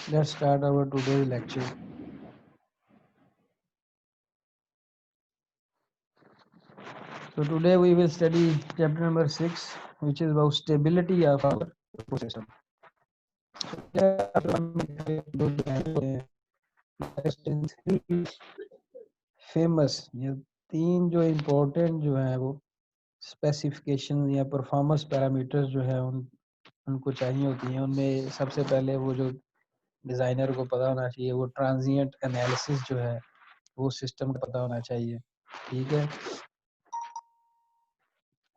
Let's start our today's lecture. So today we will study chapter number 6, which is about stability of our system. Famous ये तीन जो important जो है वो specification या performance parameters जो है उनको चाहिए होती हैं। उनमें सबसे पहले वो जो डिज़ाइनर को पता होना चाहिए वो ट्रांजिएंट एनालिसिस जो है वो सिस्टम का पता होना चाहिए। ठीक है,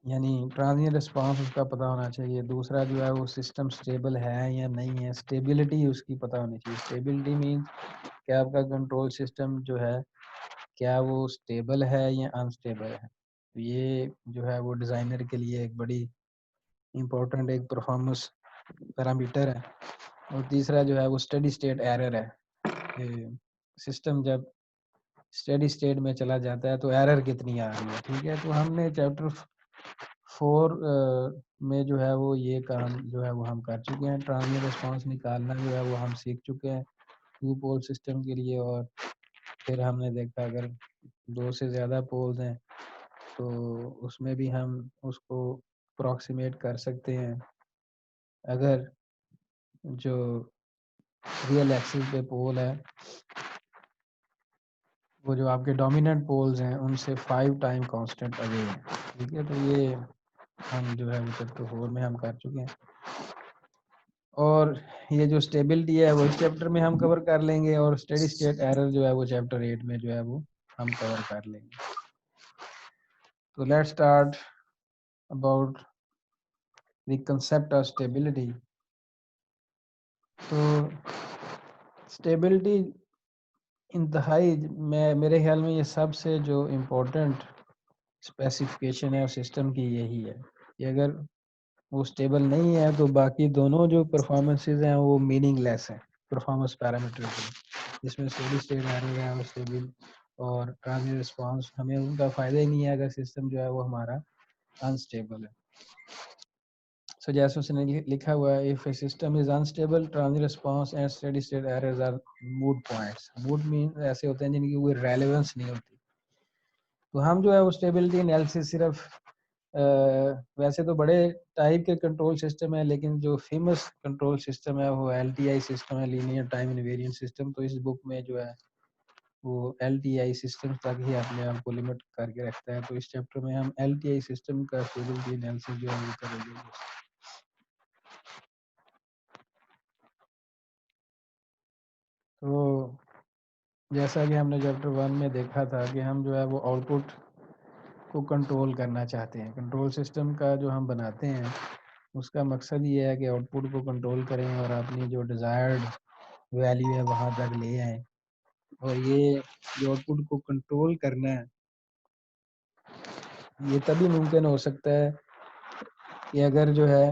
यानी ट्रांजिएंट रिस्पांस उसका पता होना चाहिए। दूसरा जो है वो सिस्टम स्टेबल है या नहीं है, स्टेबिलिटी उसकी पता होनी चाहिए। स्टेबिलिटी मीन्स क्या आपका कंट्रोल सिस्टम जो है क्या वो स्टेबल है या अनस्टेबल है। तो ये जो है वो डिज़ाइनर के लिए एक बड़ी इम्पोर्टेंट एक परफॉर्मेंस पैरामीटर है। और तीसरा जो है वो स्टेडी स्टेट एरर है। सिस्टम जब स्टेडी स्टेट में चला जाता है तो एरर कितनी आ रही है। ठीक है, तो हमने चैप्टर 4 में जो है वो ये काम जो है वो हम कर चुके हैं। ट्रांजिएंट रिस्पांस निकालना जो है वो हम सीख चुके हैं टू पोल सिस्टम के लिए। और फिर हमने देखा अगर दो से ज़्यादा पोल्स हैं तो उसमें भी हम उसको अप्रॉक्सीमेट कर सकते हैं। अगर जो रियल एक्सिस पे पोल है वो जो आपके डोमिनेंट पोल्स हैं उनसे 5 टाइम कांस्टेंट अवे है। ठीक है, तो ये हम जो है वो चैप्टर 4 में हम कर चुके हैं। और ये जो स्टेबिलिटी है वो इस चैप्टर में हम कवर कर लेंगे और स्टेडी स्टेट एरर जो है वो चैप्टर 8 में जो है वो हम कवर कर लेंगे। तो let's start about the concept of stability. तो स्टेबिलिटी इंतहाई मेरे ख्याल में ये सबसे जो इम्पोर्टेंट स्पेसिफिकेशन है सिस्टम की यही है कि अगर वो स्टेबल नहीं है तो बाकी दोनों जो परफॉर्मेंसेज हैं वो मीनिंगलेस हैं परफॉर्मेंस पैरामीटर के, जिसमें स्टेडी स्टेट एरर है और स्टेबल और ट्रांजिएंट रिस्पांस, हमें उनका फ़ायदा ही नहीं है अगर सिस्टम जो है वो हमारा अनस्टेबल है। सो जैसे उसने लिखा हुआ है, if a system is unstable transient response and steady state errors are moot points. Moot mean ऐसे होते हैं जिनकी कोई रेलेवेंस नहीं होती। तो हम जो है वो स्टेबिलिटी एनालिसिस सिर्फ वैसे तो बड़े टाइप के कंट्रोल सिस्टम है, लेकिन जो फेमस कंट्रोल सिस्टम है वो LTI सिस्टम है, लीनियर टाइम इनवेरिएंट सिस्टम। तो इस बुक में जो है वो LTI सिस्टम तक ही अपने आप को लिमिट करके रखता है। तो इस चैप्टर में हम LTI सिस्टम का स्टेबिलिटी एनालिसिस जो है वो करेंगे। तो जैसा कि हमने चैप्टर 1 में देखा था कि हम जो है वो आउटपुट को कंट्रोल करना चाहते हैं। कंट्रोल सिस्टम का जो हम बनाते हैं उसका मकसद ये है कि आउटपुट को कंट्रोल करें और अपनी जो डिज़ायर्ड वैल्यू है वहाँ तक ले आए। और ये जो आउटपुट को कंट्रोल करना है ये तभी मुमकिन हो सकता है कि अगर जो है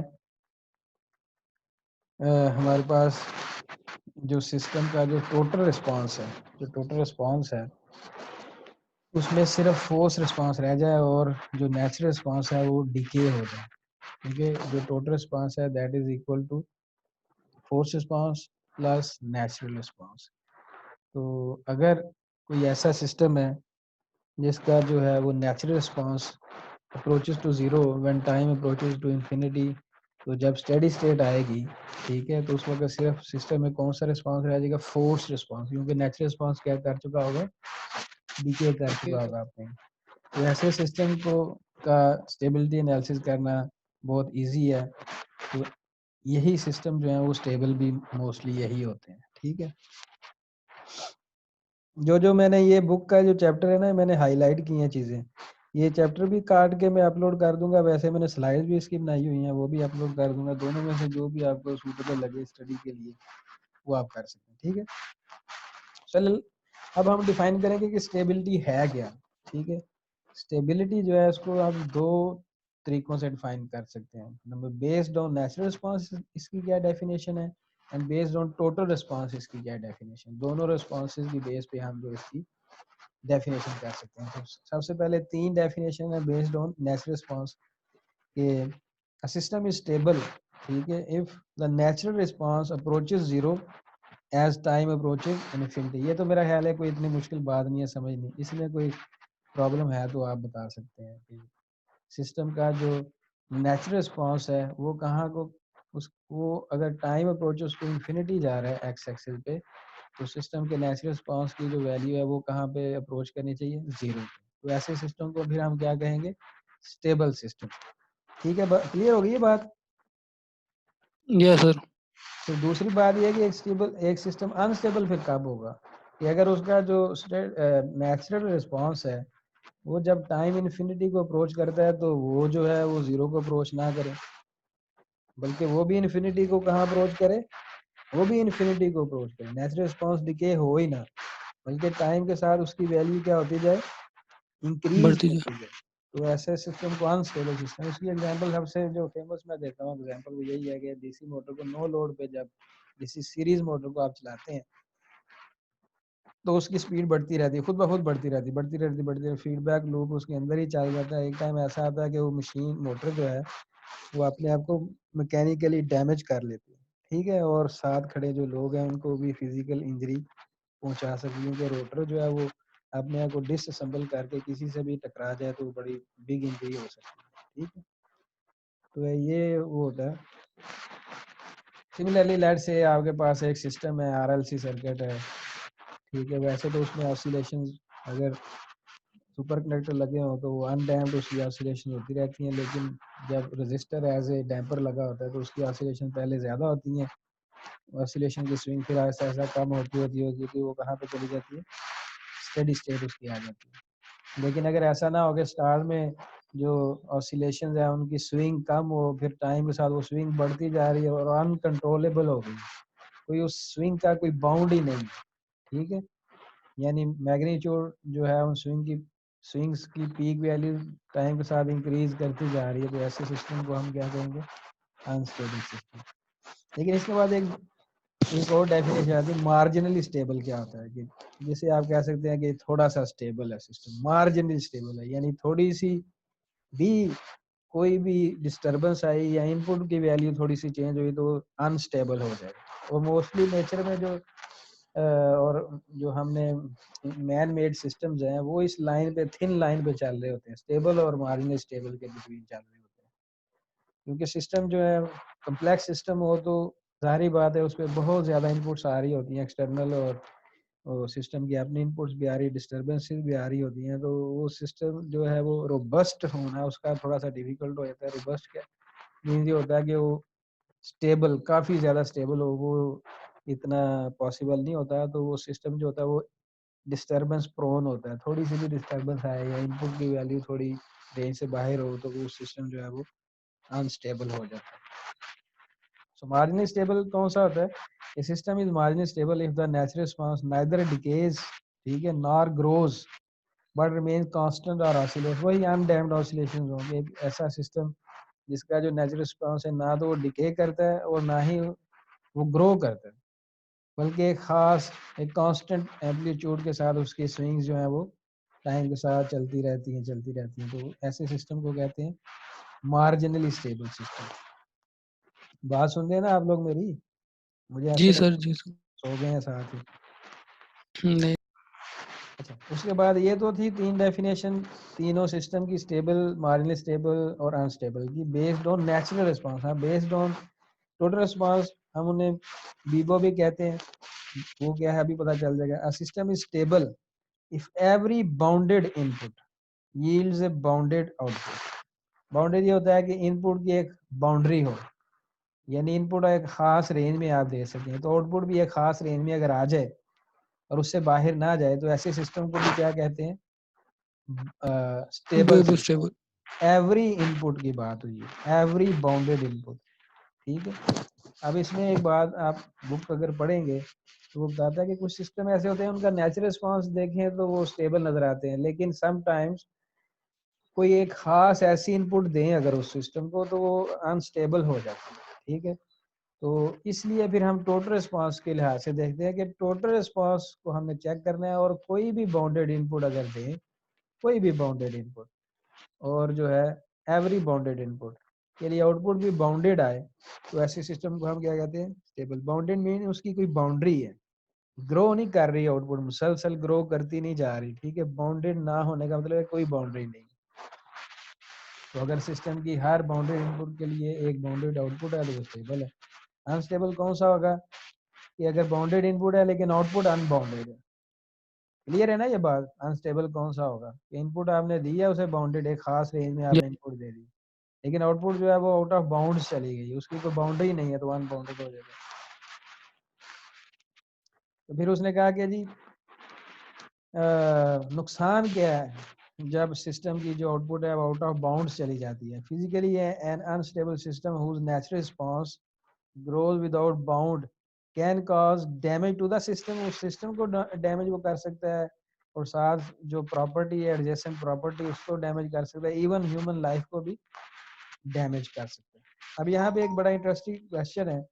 हमारे पास जो सिस्टम का जो टोटल रिस्पांस है उसमें सिर्फ फोर्स रिस्पांस रह जाए और जो नेचुरल रिस्पांस है वो डिके हो जाए। क्योंकि जो टोटल रिस्पांस है that is equal to force response plus natural response. तो अगर कोई ऐसा सिस्टम है जिसका जो है वो natural response approaches to zero when time approaches to infinity, तो जब स्टेडी स्टेट आएगी, ठीक है, तो उस वक्त सिर्फ सिस्टम में कौन सा रिस्पांस रह जाएगा? फोर्स रिस्पांस, क्योंकि नेचुरल रिस्पांस क्या कर चुका होगा? डीके कर चुका होगा आपने। तो ऐसे सिस्टम को का स्टेबिलिटी एनालिसिस करना बहुत इजी है। तो यही सिस्टम जो है वो स्टेबल भी मोस्टली यही होते हैं। ठीक है, जो मैंने ये बुक का जो चैप्टर है ना मैंने हाईलाइट की हैं चीज़ें। ये चैप्टर भी काट के मैं अपलोड कर दूंगा, वैसे मैंने स्लाइड्स भी इसकी बनाई हुई हैं वो भी अपलोड कर दूंगा। दोनों में से जो भी आपको सूटेबल लगे स्टडी के लिए वो आप कर सकते हैं। ठीक है, चल अब हम डिफाइन करेंगे कि स्टेबिलिटी है क्या। ठीक है, स्टेबिलिटी जो है उसको आप दो तरीकों से डिफाइन कर सकते हैं। Number based on natural response इसकी क्या डेफिनेशन है, and based on total response इसकी क्या डेफिनेशन। दोनों रिस्पांसेस की बेस पे हम जो इसकी डेफिनेशन कर सकते हैं। तो सबसे पहले तीन डेफिनेशन है बेस्ड ऑन नेचुरल रिस्पांस के सिस्टम इज स्टेबल। ठीक है, if the natural response approaches zero as time approaching infinity. ये तो मेरा ख्याल है कोई इतनी मुश्किल बात नहीं है समझनी, इसमें कोई प्रॉब्लम है तो आप बता सकते हैं कि सिस्टम का जो नेचुरल रिस्पॉन्स है वो कहाँ को उसको अगर टाइम अप्रोच उसको इन्फिनिटी जा रहा है एक्स एक्सिस पे, तो सिस्टम के नेचुरल रिस्पॉन्स की जो वैल्यू है वो कहाँ पे अप्रोच करनी चाहिए, जीरो। तो ऐसे सिस्टम को फिर हम क्या कहेंगे, स्टेबल सिस्टम। ठीक है, क्लियर हो गई ये बात। Yes sir. तो दूसरी बात ये है कि एक सिस्टम अनस्टेबल फिर कब होगा, कि अगर उसका जो नेचुरल रिस्पॉन्स है वो जब टाइम इन्फिनिटी को अप्रोच करता है तो वो जो है वो जीरो को अप्रोच ना करे, बल्कि वो भी इन्फिनिटी को कहाँ अप्रोच करे, वो भी इन्फिनिटी को अप्रोच करे। नेचुरल रिस्पॉन्स डिके हो ही ना, बल्कि टाइम के साथ उसकी वैल्यू क्या होती जाए, इंक्रीज बढ़ती करती जाए। तो ऐसे सिस्टम को अनस्टेबल सिस्टम। इसकी एग्जांपल सबसे जो फेमस मैं देता हूँ एग्जांपल वो यही है कि डीसी मोटर को नो लोड पे जब डीसी सीरीज मोटर को आप चलाते हैं तो उसकी स्पीड बढ़ती रहती है, खुद ब खुद बढ़ती रहती है, फीडबैक लूप उसके अंदर ही चल जाता है। एक टाइम ऐसा आता है कि वो मशीन मोटर जो है वो अपने आप को मैकेनिकली डैमेज कर लेती है, ठीक है, और साथ खड़े जो लोग हैं उनको भी फिजिकल इंजरी पहुंचा सकती है, क्योंकि रोटर जो है वो अपने आप को डिसअसेंबल करके किसी से भी टकरा जाए तो बड़ी बिग इंजरी हो सकती है, ठीक है। तो ये वो होता है। सिमिलरली लेट से आपके पास एक सिस्टम है, आरएलसी सर्किट है, ठीक है, वैसे तो उसमें ऑसिलेशन अगर सुपर कनेक्टर लगे हो तो वो अनडैम्प्ड उसकी ऑसिलेशन होती रहती हैं, लेकिन जब रजिस्टर एज ए डैम्पर लगा होता है तो उसकी ऑसिलेशन पहले ज़्यादा होती हैं, ऑसिलेशन की स्विंग फिर ऐसा ऐसा कम होती कि वो कहाँ पे चली जाती है, स्टेडी स्टेट उसकी आ जाती है। लेकिन अगर ऐसा ना हो कि स्टार में जो ऑसिलेशन है उनकी स्विंग कम हो, फिर टाइम के साथ वो स्विंग बढ़ती जा रही है और अनकंट्रोलेबल हो गई, कोई उस स्विंग का कोई बाउंड ही नहीं, ठीक है, यानी मैग्नीट्यूड जो है उन स्विंग्स की पीक वैल्यू टाइम के साथ इंक्रीज करती जा रही है, तो ऐसे सिस्टम को हम क्या कहेंगे, अनस्टेबल सिस्टम। लेकिन इसके बाद एक और डेफिनेशन आती है, मार्जिनली स्टेबल क्या होता है, कि जैसे आप कह सकते हैं कि थोड़ा सा स्टेबल है सिस्टम, मार्जिनली स्टेबल है, यानी थोड़ी सी भी कोई भी डिस्टरबेंस आई या इनपुट की वैल्यू थोड़ी सी चेंज हुई तो अनस्टेबल हो जाएगा। और मोस्टली नेचर में जो और जो हमने मैन मेड सिस्टम्स हैं वो इस लाइन पे, थिन लाइन पे चल रहे होते हैं, स्टेबल और मार्जिनल स्टेबल के बिटवीन चल रहे होते हैं। क्योंकि सिस्टम जो है कम्प्लेक्स सिस्टम हो तो जाहिर बात है उस पर बहुत ज़्यादा इनपुट्स आ रही होती हैं एक्सटर्नल, और सिस्टम की अपनी इनपुट्स भी आ रही, डिस्टर्बेंसेस भी आ रही होती हैं, तो वो सिस्टम जो है वो रोबस्ट होना उसका थोड़ा सा डिफिकल्ट हो जाता है। रोबस्ट क्या मीन्स ये होता है कि वो स्टेबल, काफ़ी ज़्यादा स्टेबल हो, वो इतना पॉसिबल नहीं होता। तो वो सिस्टम जो होता है वो डिस्टर्बेंस प्रोन होता है, थोड़ी सी भी डिस्टर्बेंस आए या इनपुट की वैल्यू थोड़ी रेंज से बाहर हो तो वो सिस्टम जो है वो अनस्टेबल हो जाता है। सो मार्जिनली स्टेबल कौन सा होता है, a system is marginally stable if the natural response neither decays, ठीक है, nor grows but remains constant or oscillates। वही अनडैम्प्ड ऑसिलेशन होंगे। एक ऐसा सिस्टम जिसका जो नेचुरल रिस्पॉन्स है ना तो वो डिके करता है और ना ही वो ग्रो करता है, बल्कि एक खास एक कांस्टेंट एम्पलीट्यूड के साथ उसकी स्विंग्स जो है वो टाइम के साथ चलती रहती हैं। तो ऐसे सिस्टम को कहते हैं मार्जिनली स्टेबल सिस्टम। बात सुन रहे हैं ना आप लोग मेरी, मुझे ऐसे जी लग सर, जी सर। सो गए हैं साथ ही। नहीं। अच्छा, उसके बाद ये तो थी तीन डेफिनेशन तीनों सिस्टम की, स्टेबल, मार्जिनली स्टेबल और अनस्टेबल की, बेस्ड ऑन नेचुरल रिस्पांस। हाँ, बेस्ड ऑन टोटल रिस्पांस हम उन्हें बीबो भी कहते हैं। वो क्या है अभी पता चल जाएगा। A system is stable if every bounded input yields a bounded output. Bounded ये होता है कि इनपुट की एक बाउंड्री हो, यानी इनपुट एक खास रेंज में आप दे सकें, तो आउटपुट भी एक खास रेंज में अगर आ जाए और उससे बाहर ना जाए तो ऐसे सिस्टम को भी क्या कहते हैं, stable web system. Stable. Every input की बात हुई है, एवरी बाउंडेड इनपुट, ठीक है। अब इसमें एक बात आप बुक अगर पढ़ेंगे तो वो बताता है कि कुछ सिस्टम ऐसे होते हैं उनका नेचुरल रिस्पांस देखें तो वो स्टेबल नजर आते हैं, लेकिन समटाइम्स कोई एक खास ऐसी इनपुट दें अगर उस सिस्टम को तो वो अनस्टेबल हो जाता है, ठीक है। तो इसलिए फिर हम टोटल रिस्पांस के लिहाज से देखते हैं कि टोटल रिस्पांस को हमने चेक करना है, और कोई भी बाउंडेड इनपुट अगर दें, कोई भी बाउंडेड इनपुट, और जो है एवरी बाउंडेड इनपुट, के लिए आउटपुट भी बाउंडेड आए तो ऐसे सिस्टम को हम क्या कहते हैं, स्टेबल। बाउंडेड मीन उसकी कोई बाउंड्री है, ग्रो नहीं कर रही आउटपुट, मुसलसल ग्रो करती नहीं जा रही, ठीक है। बाउंडेड ना होने का मतलब है कोई बाउंड्री नहीं। तो अगर सिस्टम की हर बाउंडेड इनपुट के लिए एक बाउंडेड आउटपुट है तो वो स्टेबल है। अनस्टेबल कौन सा होगा, कि अगर बाउंडेड इनपुट है लेकिन आउटपुट अनबाउंडेड है। क्लियर है ना ये बात। अनस्टेबल कौन सा होगा, इनपुट आपने दी है उसे बाउंडेड, एक खास रेंज में आपने इनपुट दे दी, लेकिन आउटपुट जो है वो आउट ऑफ बाउंड्स चली गई, उसकी कोई बाउंड्री नहीं है तो अनबाउंडेड हो जाएगा। तो फिर उसने कहा कि जी नुकसान क्या है जब सिस्टम की जो आउटपुट है वो आउट ऑफ बाउंड्स चली जाती है। Physically an unstable system whose natural response grows without bound can cause damage to the system, उस सिस्टम को डैमेज वो कर सकता है, और साथ जो प्रॉपर्टी है एडजेसेंट प्रॉपर्टी उसको डैमेज कर सकता है, इवन ह्यूमन लाइफ को भी डैमेज कर सकता है। अब यहाँ पे एक बड़ा इंटरेस्टिंग क्वेश्चन है,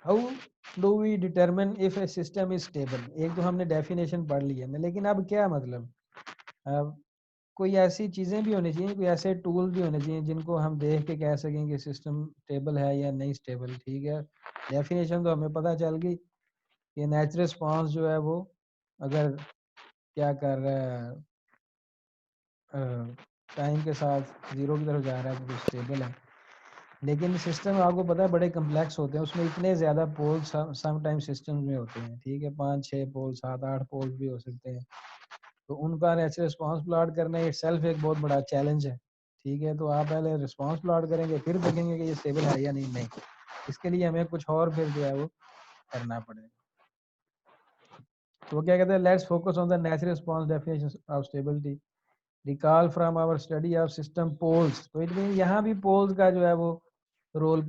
how do we determine if a system is stable. एक तो हमने डेफिनेशन पढ़ ली है, लेकिन अब क्या मतलब, अब कोई ऐसी चीज़ें भी होनी चाहिए, कोई ऐसे टूल भी होने चाहिए जिनको हम देख के कह सकें कि सिस्टम स्टेबल है या नहीं स्टेबल। ठीक है, डेफिनेशन तो हमें पता चल गई कि नेचुरल रिस्पांस जो है वो अगर क्या कर रहा है, टाइम के साथ जीरो की तरफ जा रहा है तो स्टेबल है। लेकिन सिस्टम आपको पता है बड़े कम्प्लेक्स होते हैं, उसमें इतने ज़्यादा पोल्स समटाइम सिस्टम में होते हैं, ठीक है, 5-6 पोल 7-8 पोल्स भी हो सकते हैं। तो उनका नेचुरल रिस्पांस प्लॉट करना इटसेल्फ एक बहुत बड़ा चैलेंज है। ठीक है, तो आप पहले रिस्पांस प्लॉट करेंगे फिर देखेंगे कि ये स्टेबल है या नहीं। इसके लिए हमें कुछ और फिर जो है वो करना पड़ेगा। तो क्या कहते हैं, let's focus on the natural response definition of stability recall from our study of system poles. तो इट मीन यहाँ भी पोल्स का जो है वो रोल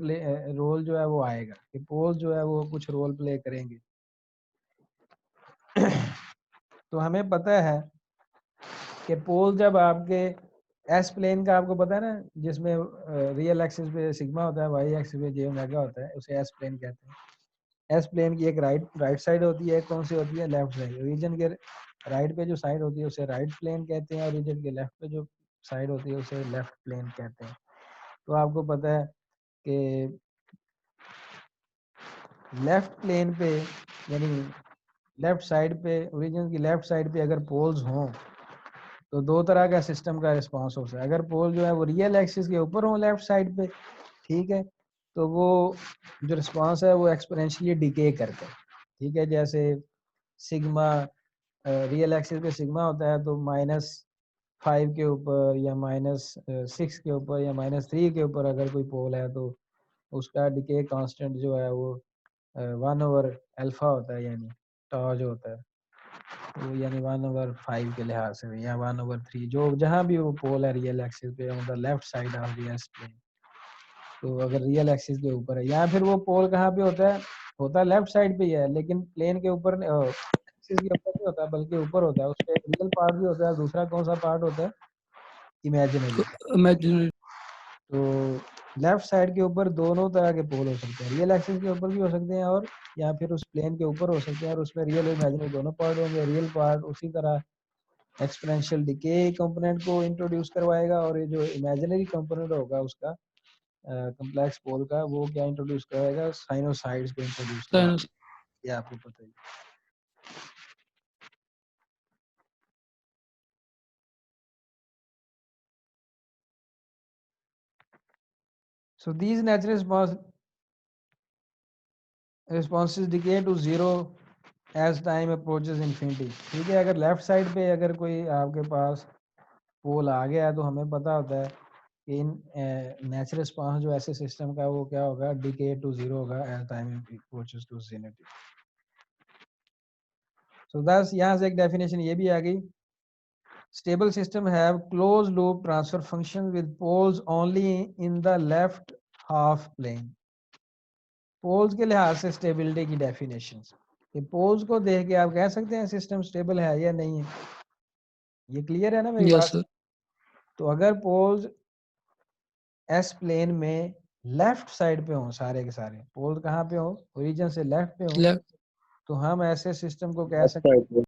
जो है वो आएगा, कि पोल्स जो है वो कुछ रोल प्ले करेंगे। तो हमें पता है कि पोल जब आपके एस प्लेन का आपको पता है ना, जिसमें रियल एक्सिस पे सिग्मा होता है, वाई एक्सिस पे जे ओमेगा होता है, उसे एस प्लेन कहते हैं। एस प्लेन की एक राइट साइड होती है, कौन सी होती है, लेफ्ट साइड। रीजन के राइट पे जो साइड होती है उसे राइट प्लेन कहते हैं, और रीजन के लेफ्ट पे जो साइड होती है उसे लेफ्ट प्लेन कहते हैं। तो आपको पता है कि लेफ्ट प्लेन पे यानी लेफ्ट साइड पे, ओरिजिन की लेफ्ट साइड पे अगर पोल्स हों तो दो तरह का सिस्टम का रिस्पांस हो सकता है। अगर पोल जो है वो रियल एक्सिस के ऊपर हो लेफ्ट साइड पे, ठीक है, तो वो जो रिस्पांस है वो एक्सपोनेंशियली डिके करता है। ठीक है, जैसे सिग्मा रियल एक्सिस पे सिग्मा होता है, तो -5 के ऊपर या -6 के ऊपर या -3 के ऊपर अगर कोई पोल है तो उसका डिके कांस्टेंट जो है वो 1/अल्फा होता है, यानी टॉ जो होता है वो, यानी 1/5 के लिहाज से, या 1/3 जो जहाँ भी वो पोल है रियल एक्सिस पे on the left side of the S plane. तो अगर रियल एक्सिस के ऊपर है, या फिर वो पोल कहाँ पे होता है लेफ्ट साइड पे ही है, लेकिन प्लेन के ऊपर एक्सिस के ऊपर नहीं होता बल्कि ऊपर होता है। उसपे एक रियल पार्ट भी होता है, दूसरा कौन सा पार्ट होता है, इमेजिनरी। इमेजिनरी। तो लेफ्ट साइड के ऊपर दोनों तरह के पोल हो सकते हैं, रियल एक्सिस के ऊपर भी हो सकते हैं और या फिर उस प्लेन के ऊपर हो सकते हैं, और उसमें रियल और इमेजिनरी दोनों पार्ट होंगे। रियल पार्ट उसी तरह एक्सपोनेंशियल डिके कंपोनेंट को इंट्रोड्यूस करवाएगा, और ये जो इमेजिनरी कंपोनेंट होगा उसका कॉम्प्लेक्स पोल का, वो क्या इंट्रोड्यूस कराएगा, साइनोसाइड्स को इंट्रोड्यूस कराएगा। ये आपको पता ही। So these natural responses decay to zero as time approaches infinity। ठीक है, अगर लेफ्ट साइड पे अगर कोई आपके पास पोल आ गया है तो हमें पता होता है कि इन नेचुरल रिस्पांस जो ऐसे सिस्टम का वो क्या होगा, डिके टू जीरो होगा as time approaches to infinity. So दस यहाँ से एक डेफिनेशन ये भी आ गई, stable system have closed loop transfer function with poles only in the left half plane। Poles के लिहाज से स्टेबिलिटी की डेफिनेशन, कि पोल्स को देख के आप कह सकते हैं सिस्टम स्टेबल है या नहीं है। ये क्लियर है ना मेरी यस बात। सर। तो अगर पोल्स एस प्लेन में लेफ्ट साइड पे हो, सारे के सारे पोल कहाँ पे हो, ओरिजिन से लेफ्ट पे हो, लेफ्ट तो हम ऐसे सिस्टम को कह सकते हैं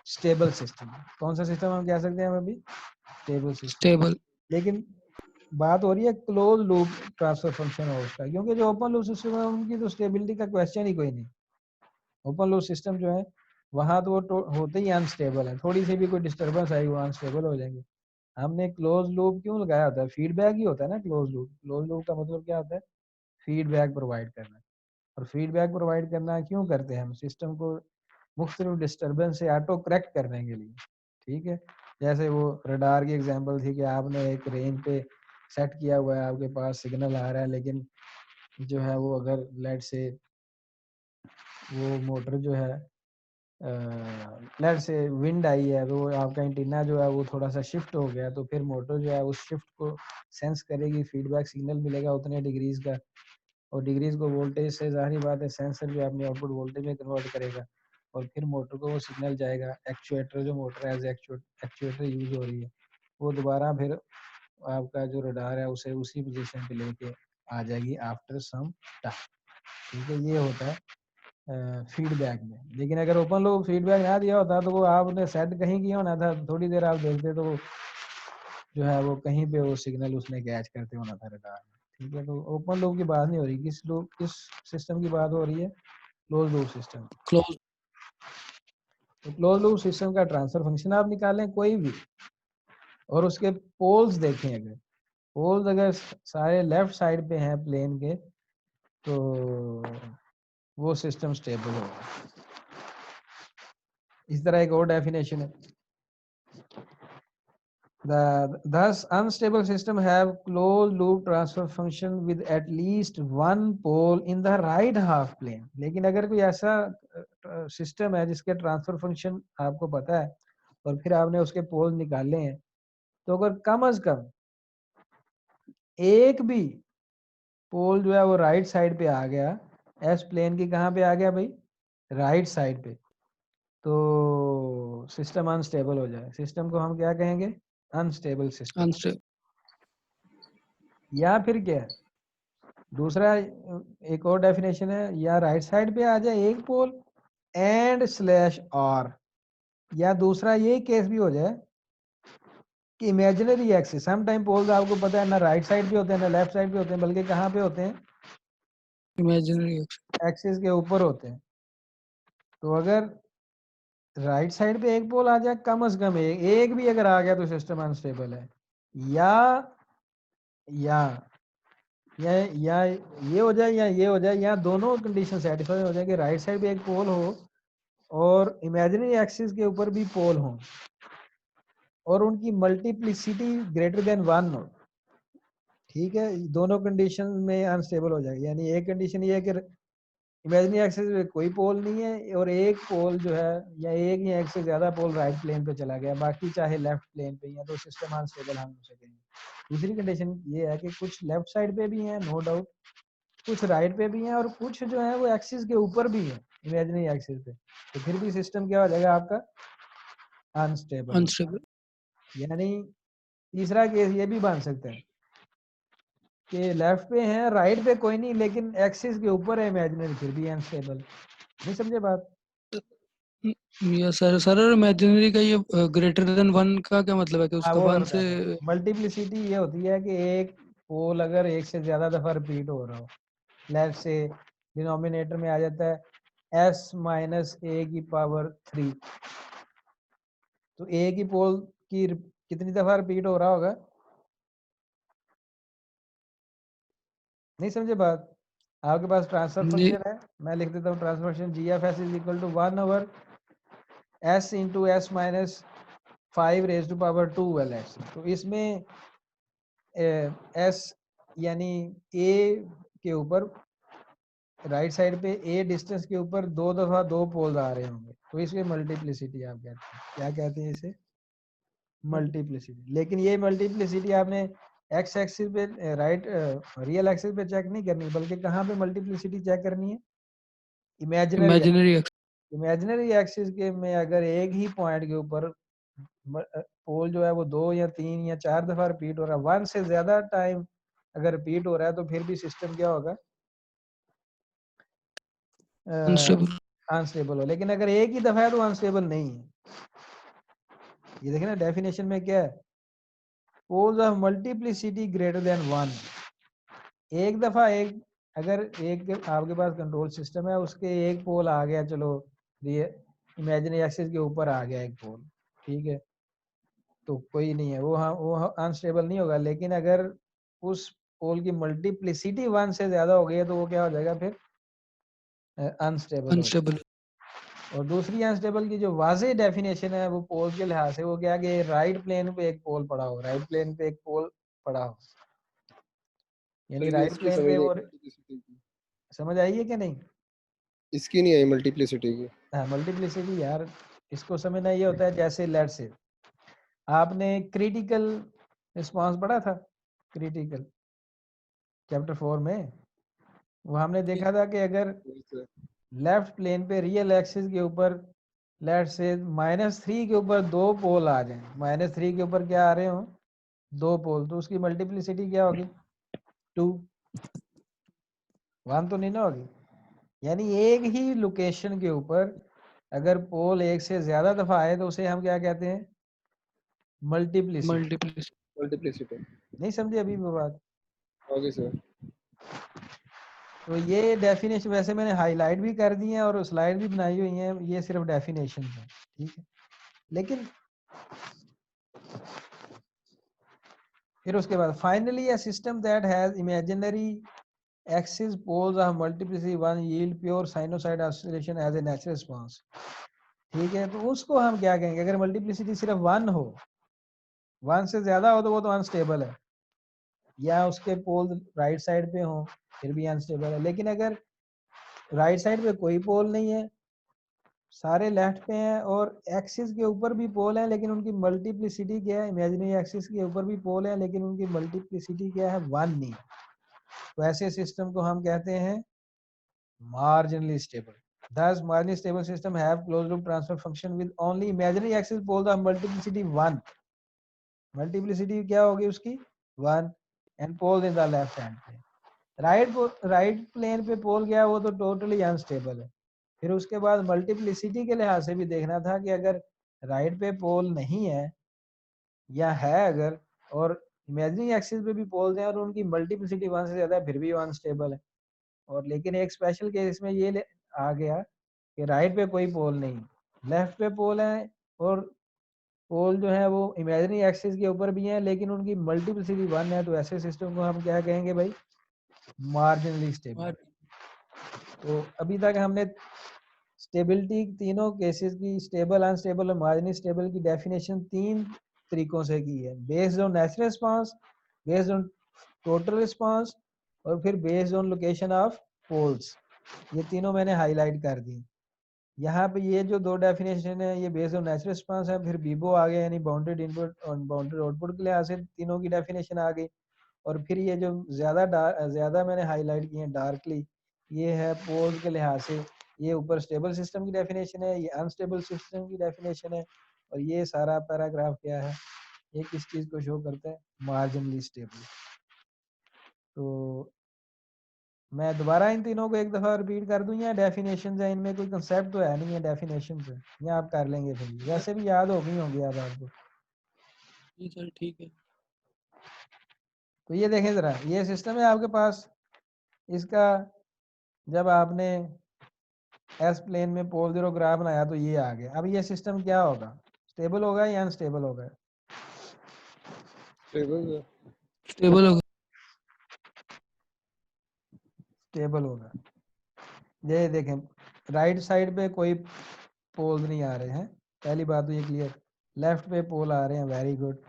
स्टेबल सिस्टम। कौन सा सिस्टम हम कह सकते हैं अभी, स्टेबल सिस्टम। स्टेबल। लेकिन बात हो रही है close loop transfer function host का, क्योंकि जो ओपन लूप सिस्टम है उनकी तो स्टेबिलिटी का क्वेश्चन ही कोई नहीं। ओपन लूप सिस्टम जो है वहां तो वो होते ही अनस्टेबल है, थोड़ी सी भी कोई डिस्टर्बेंस आई वो अनस्टेबल हो जाएंगे। हमने क्लोज लूप क्यों लगाया होता है? फीडबैक ही होता है ना क्लोज लूप। क्लोज लूप का मतलब क्या होता है? फीडबैक प्रोवाइड करना। और फीडबैक प्रोवाइड करना क्यों करते हैं हम? सिस्टम को मुख्तलिफ डिस्टर्बेंस से ऑटो करेक्ट करने के लिए, ठीक है। जैसे वो रडार की एग्जांपल थी कि आपने एक रेंज पे सेट किया हुआ है, आपके पास सिग्नल आ रहा है, लेकिन जो है वो अगर लेट से वो मोटर जो है लेट से विंड आई है तो आपका एंटीना जो है वो थोड़ा सा शिफ्ट हो गया, तो फिर मोटर जो है उस शिफ्ट को सेंस करेगी, फीडबैक सिग्नल मिलेगा उतने डिग्रीज का, और डिग्रीज को वोल्टेज से जाहिर बात है सेंसर भी अपने आउटपुट वोल्टेज में कन्वर्ट करेगा, और फिर मोटर को वो सिग्नल जाएगा। एक्चुएटर जो मोटर एज एक्चुएटर यूज हो रही है वो दोबारा फिर आपका जो रडार है उसे उसी पोजीशन पे लेके आ जाएगी आफ्टर सम टाइम, ठीक है। ये होता है फीडबैक में। लेकिन अगर ओपन लूप फीडबैक ना दिया होता तो वो आपने सेट कहीं किया होना था, थोड़ी देर आप देखते तो जो है वो कहीं पे वो सिग्नल उसने कैच करते होना था रडार में, ठीक है। तो ओपन लूप की बात नहीं हो रही, किस सिस्टम की बात हो रही है? Close loop system. क्लोज। तो क्लोज लूप सिस्टम का ट्रांसफर फंक्शन आप निकालें कोई भी, और उसके पोल्स देखें, अगर पोल्स अगर सारे लेफ्ट साइड पे हैं प्लेन के तो वो सिस्टम स्टेबल होगा। इस तरह एक और डेफिनेशन है, thus unstable system have closed loop transfer function with at least one pole in the right half plane। लेकिन अगर कोई ऐसा सिस्टम है जिसके ट्रांसफर फंक्शन आपको पता है और फिर आपने उसके पोल निकाले हैं, तो अगर कम अज कम एक भी पोल जो है वो राइट साइड पे आ गया, एस प्लेन की कहाँ पे आ गया भाई? राइट साइड पे, तो सिस्टम अनस्टेबल हो जाए। सिस्टम को हम क्या कहेंगे? Unstable system. अनस्टेबल। या फिर क्या है दूसरा, एक और डेफिनेशन है, या राइट साइड पे आ जाए एक पोल एंड स्लैश और, या दूसरा ये केस भी हो जाए कि imaginary axis, some time poles आपको पता है ना राइट साइड पे होते हैं ना लेफ्ट साइड पे होते हैं, बल्कि कहाँ पे होते हैं? इमेजिनरी। एक्सिस के ऊपर होते हैं। तो अगर राइट साइड पे एक पोल आ जाए, कम से कम एक भी अगर आ गया तो सिस्टम अनस्टेबल है। या या या ये हो जाए या ये हो जाए, या दोनों कंडीशन सेटिस्फाई हो जाए कि राइट साइड पे एक पोल हो और इमेजिनरी एक्सिस के ऊपर भी पोल हो और उनकी मल्टीप्लिसिटी ग्रेटर देन वन हो, ठीक है। दोनों कंडीशन में अनस्टेबल हो जाएगी। यानी एक कंडीशन ये है कि इमेजिनरी एक्सिस पे कोई पोल नहीं है और एक पोल जो है या एक या एक से ज्यादा पोल राइट प्लेन पे चला गया, बाकी चाहे लेफ्ट प्लेन पे है, तो सिस्टम अनस्टेबल हम उसे कहेंगे। दूसरी कंडीशन ये है कि कुछ लेफ्ट साइड पे भी है नो डाउट, कुछ राइट पे भी है, और कुछ जो है वो एक्सिस के ऊपर भी है इमेजिनरी एक्सिस पे, तो फिर भी सिस्टम क्या हो जाएगा आपका? अनस्टेबल हो। अनस्टेबल। यानी तीसरा केस ये भी बन सकता है कि लेफ्ट पे है राइट पे कोई नहीं, लेकिन एक्सिस के ऊपर है इमेजिनरी, फिर भी अनस्टेबल। नहीं समझे बात? Yes sir. सर इमेजिनरी का ये ग्रेटर देन वन का क्या मतलब है कि हाँ उसका वो मैं वन बता से? रहा हूँ, मल्टीप्लिसिटी ये होती है कि एक पोल अगर एक से ज्यादा दफा रिपीट हो रहा हो, लेफ्ट से डिनोमिनेटर में आ जाता है s माइनस ए की पावर 3, तो ए की पोल की कितनी दफा रिपीट हो रहा होगा? नहीं समझे बात? आपके पास ट्रांसफर जी। फंक्शन है, मैं लिख देता हूँ transfer function G F S is equal to 1 over s into S minus 5 raise to power 2 L S. तो इसमें एस यानी ए के ऊपर राइट साइड पे ए डिस्टेंस के ऊपर दो दफा दो पोल्स आ रहे होंगे, तो इसमें मल्टीप्लिसिटी आप कहते हैं। क्या कहते हैं इसे? मल्टीप्लिसिटी। लेकिन ये मल्टीप्लिसिटी आपने एक्स एक्सिस पे राइट रियल एक्सिस पे चेक नहीं करनी, बल्कि कहाँ पे मल्टीप्लिसिटी चेक करनी है? इमेजिनरी। इमेजिनरी। इमेजिनरी एक्सिस के में अगर एक ही पॉइंट के ऊपर पोल जो है वो 2 या 3 या 4 दफा रिपीट हो रहा है, वन से ज्यादा टाइम अगर रिपीट हो रहा है, तो फिर भी सिस्टम क्या होगा? अनस्टेबल। अनस्टेबल हो। लेकिन अगर एक ही दफा है तो अनस्टेबल नहीं है। ये देखें ना डेफिनेशन में क्या है, poles of multiplicity greater than 1, एक दफा एक अगर एक आपके पास कंट्रोल सिस्टम है, उसके एक पोल आ गया, चलो इमेजिनरी एक्सिस के ऊपर आ गया एक पोल, ठीक है, तो कोई नहीं है, वो अनस्टेबल नहीं होगा। लेकिन अगर उस पोल की मल्टीप्लिसिटी 1 से ज्यादा हो गई है तो वो क्या हो जाएगा फिर, अनस्टेबल हो जाएगा। अनस्टेबल। और दूसरी अनस्टेबल की जो वाज़ेह डेफिनेशन है वो पोल के लिहाज से, वो क्या कि राइट प्लेन पे एक पोल पड़ा हो, राइट प्लेन पे एक पोल पड़ा हो, यानी सर ये राइट इसकी प्लेन समझ पे नहीं वो, आई मल्टीप्लिसिटी की, समझ आई है कि नहीं? इसकी नहीं आई मल्टीप्लिसिटी की। हाँ मल्टीप्लिसिटी यार, इसको समझना ये होता है जैसे लेट से आपने क्रिटिकल रिस्पांस पढ़ा था, क्रिटिकल चैप्टर 4 में, वो हमने देखा था कि अगर लेफ्ट प्लेन पे रियल एक्सिस के ऊपर लेट से -3 के ऊपर दो पोल आ जाएं, -3 के ऊपर क्या आ रहे हो, दो पोल, तो उसकी मल्टीप्लिसिटी क्या होगी, 2, 1 तो नहीं ना होगी। यानी एक ही लोकेशन के ऊपर अगर पोल एक से ज्यादा दफा आए तो उसे हम क्या कहते हैं, मल्टीप्लिसिटी। मल्टीप्लिसिटी। मल्टीप्लिसिटी। नहीं समझे अभी वो बात? Okay sir. तो ये डेफिनेशन वैसे मैंने हाईलाइट भी कर दी है और स्लाइड भी बनाई हुई है, ये सिर्फ डेफिनेशन है, ठीक है। लेकिन फिर उसके बाद finally a system that has imaginary axis poles of multiplicity 1 yield pure sinusoid oscillation as a natural response, ठीक है। तो उसको हम क्या कहेंगे, अगर मल्टीप्लिसिटी सिर्फ 1 हो, 1 से ज्यादा हो तो वो तो अनस्टेबल है, या उसके पोल राइट साइड पे हो फिर भी अनस्टेबल है। लेकिन अगर राइट साइड पे कोई पोल नहीं है, सारे लेफ्ट पे हैं और एक्सिस के ऊपर भी पोल है लेकिन उनकी मल्टीप्लिसिटी क्या है, इमेजिनरी एक्सिस के ऊपर भी पोल है लेकिन उनकी मल्टीप्लिसिटी क्या है, 1 नहीं, तो ऐसे सिस्टम को हम कहते हैं marginally stable. Thus, marginally stable system have closed loop transfer function with only imaginary axis poles of multiplicity 1. Multiplicity क्या होगी उसकी, 1, and poles in the left hand पे। राइट प्लेन पे पोल गया वो तो टोटली अनस्टेबल है। फिर उसके बाद मल्टीप्लिसिटी के लिहाज से भी देखना था कि अगर राइट पे पोल नहीं है या है अगर, और इमेजिनरी एक्सिस पे भी पोल्स हैं और उनकी मल्टीप्लिसिटी 1 से ज्यादा है, फिर भी वो अनस्टेबल है। और लेकिन एक स्पेशल केस में ये आ गया कि राइट पे कोई पोल नहीं, लेफ्ट पे पोल है और पोल जो है वो इमेजिनरी एक्सिस के ऊपर भी है लेकिन उनकी मल्टीप्लिसिटी 1 है, तो ऐसे सिस्टम को हम क्या कहेंगे भाई, मार्जिनली स्टेबल। तो अभी तक हमने स्टेबिलिटी तीनों केसेस की, स्टेबल, अनस्टेबल और मार्जिनली स्टेबल की डेफिनेशन 3 तरीकों से की है, based on natural response, based on total response और फिर based on location of poles. ये तीनों मैंने हाईलाइट कर दी। यहाँ पे ये जो दो डेफिनेशन है ये बेस्ड ऑन नेचुरल रिस्पांस है, फिर बीबो आ गया यानी बाउंडेड इनपुट और बाउंडेड आउटपुट के लिहाज से तीनों की डेफिनेशन आ गई। और फिर ये जो ज्यादा मैंने हाईलाइट किए हैं डार्कली, ये है पोल्स के लिहाज से, ये ऊपर स्टेबल सिस्टम की डेफिनेशन है, ये अनस्टेबल सिस्टम की डेफिनेशन है, और ये सारा पैराग्राफ क्या है, ये किस चीज को शो करता है, मार्जिनली स्टेबल। तो मैं दोबारा इन तीनों को एक दफा रिपीट कर दूं या डेफिनेशन है, इनमें कोई कंसेप्ट तो है नहीं है डेफिनेशन से, या आप कर लेंगे फिर, वैसे भी याद हो गई होंगी अब आपको। जी सर ठीक है। तो ये देखें जरा, ये सिस्टम है आपके पास, इसका जब आपने एस प्लेन में पोल जीरो ग्राफ बनाया तो ये आ गया। अब ये सिस्टम क्या होगा, स्टेबल होगा या अनस्टेबल होगा? स्टेबल। स्टेबल होगा। स्टेबल होगा। ये देखें राइट साइड पे कोई पोल नहीं आ रहे हैं, पहली बात तो ये क्लियर। लेफ्ट पे पोल आ रहे हैं, वेरी गुड।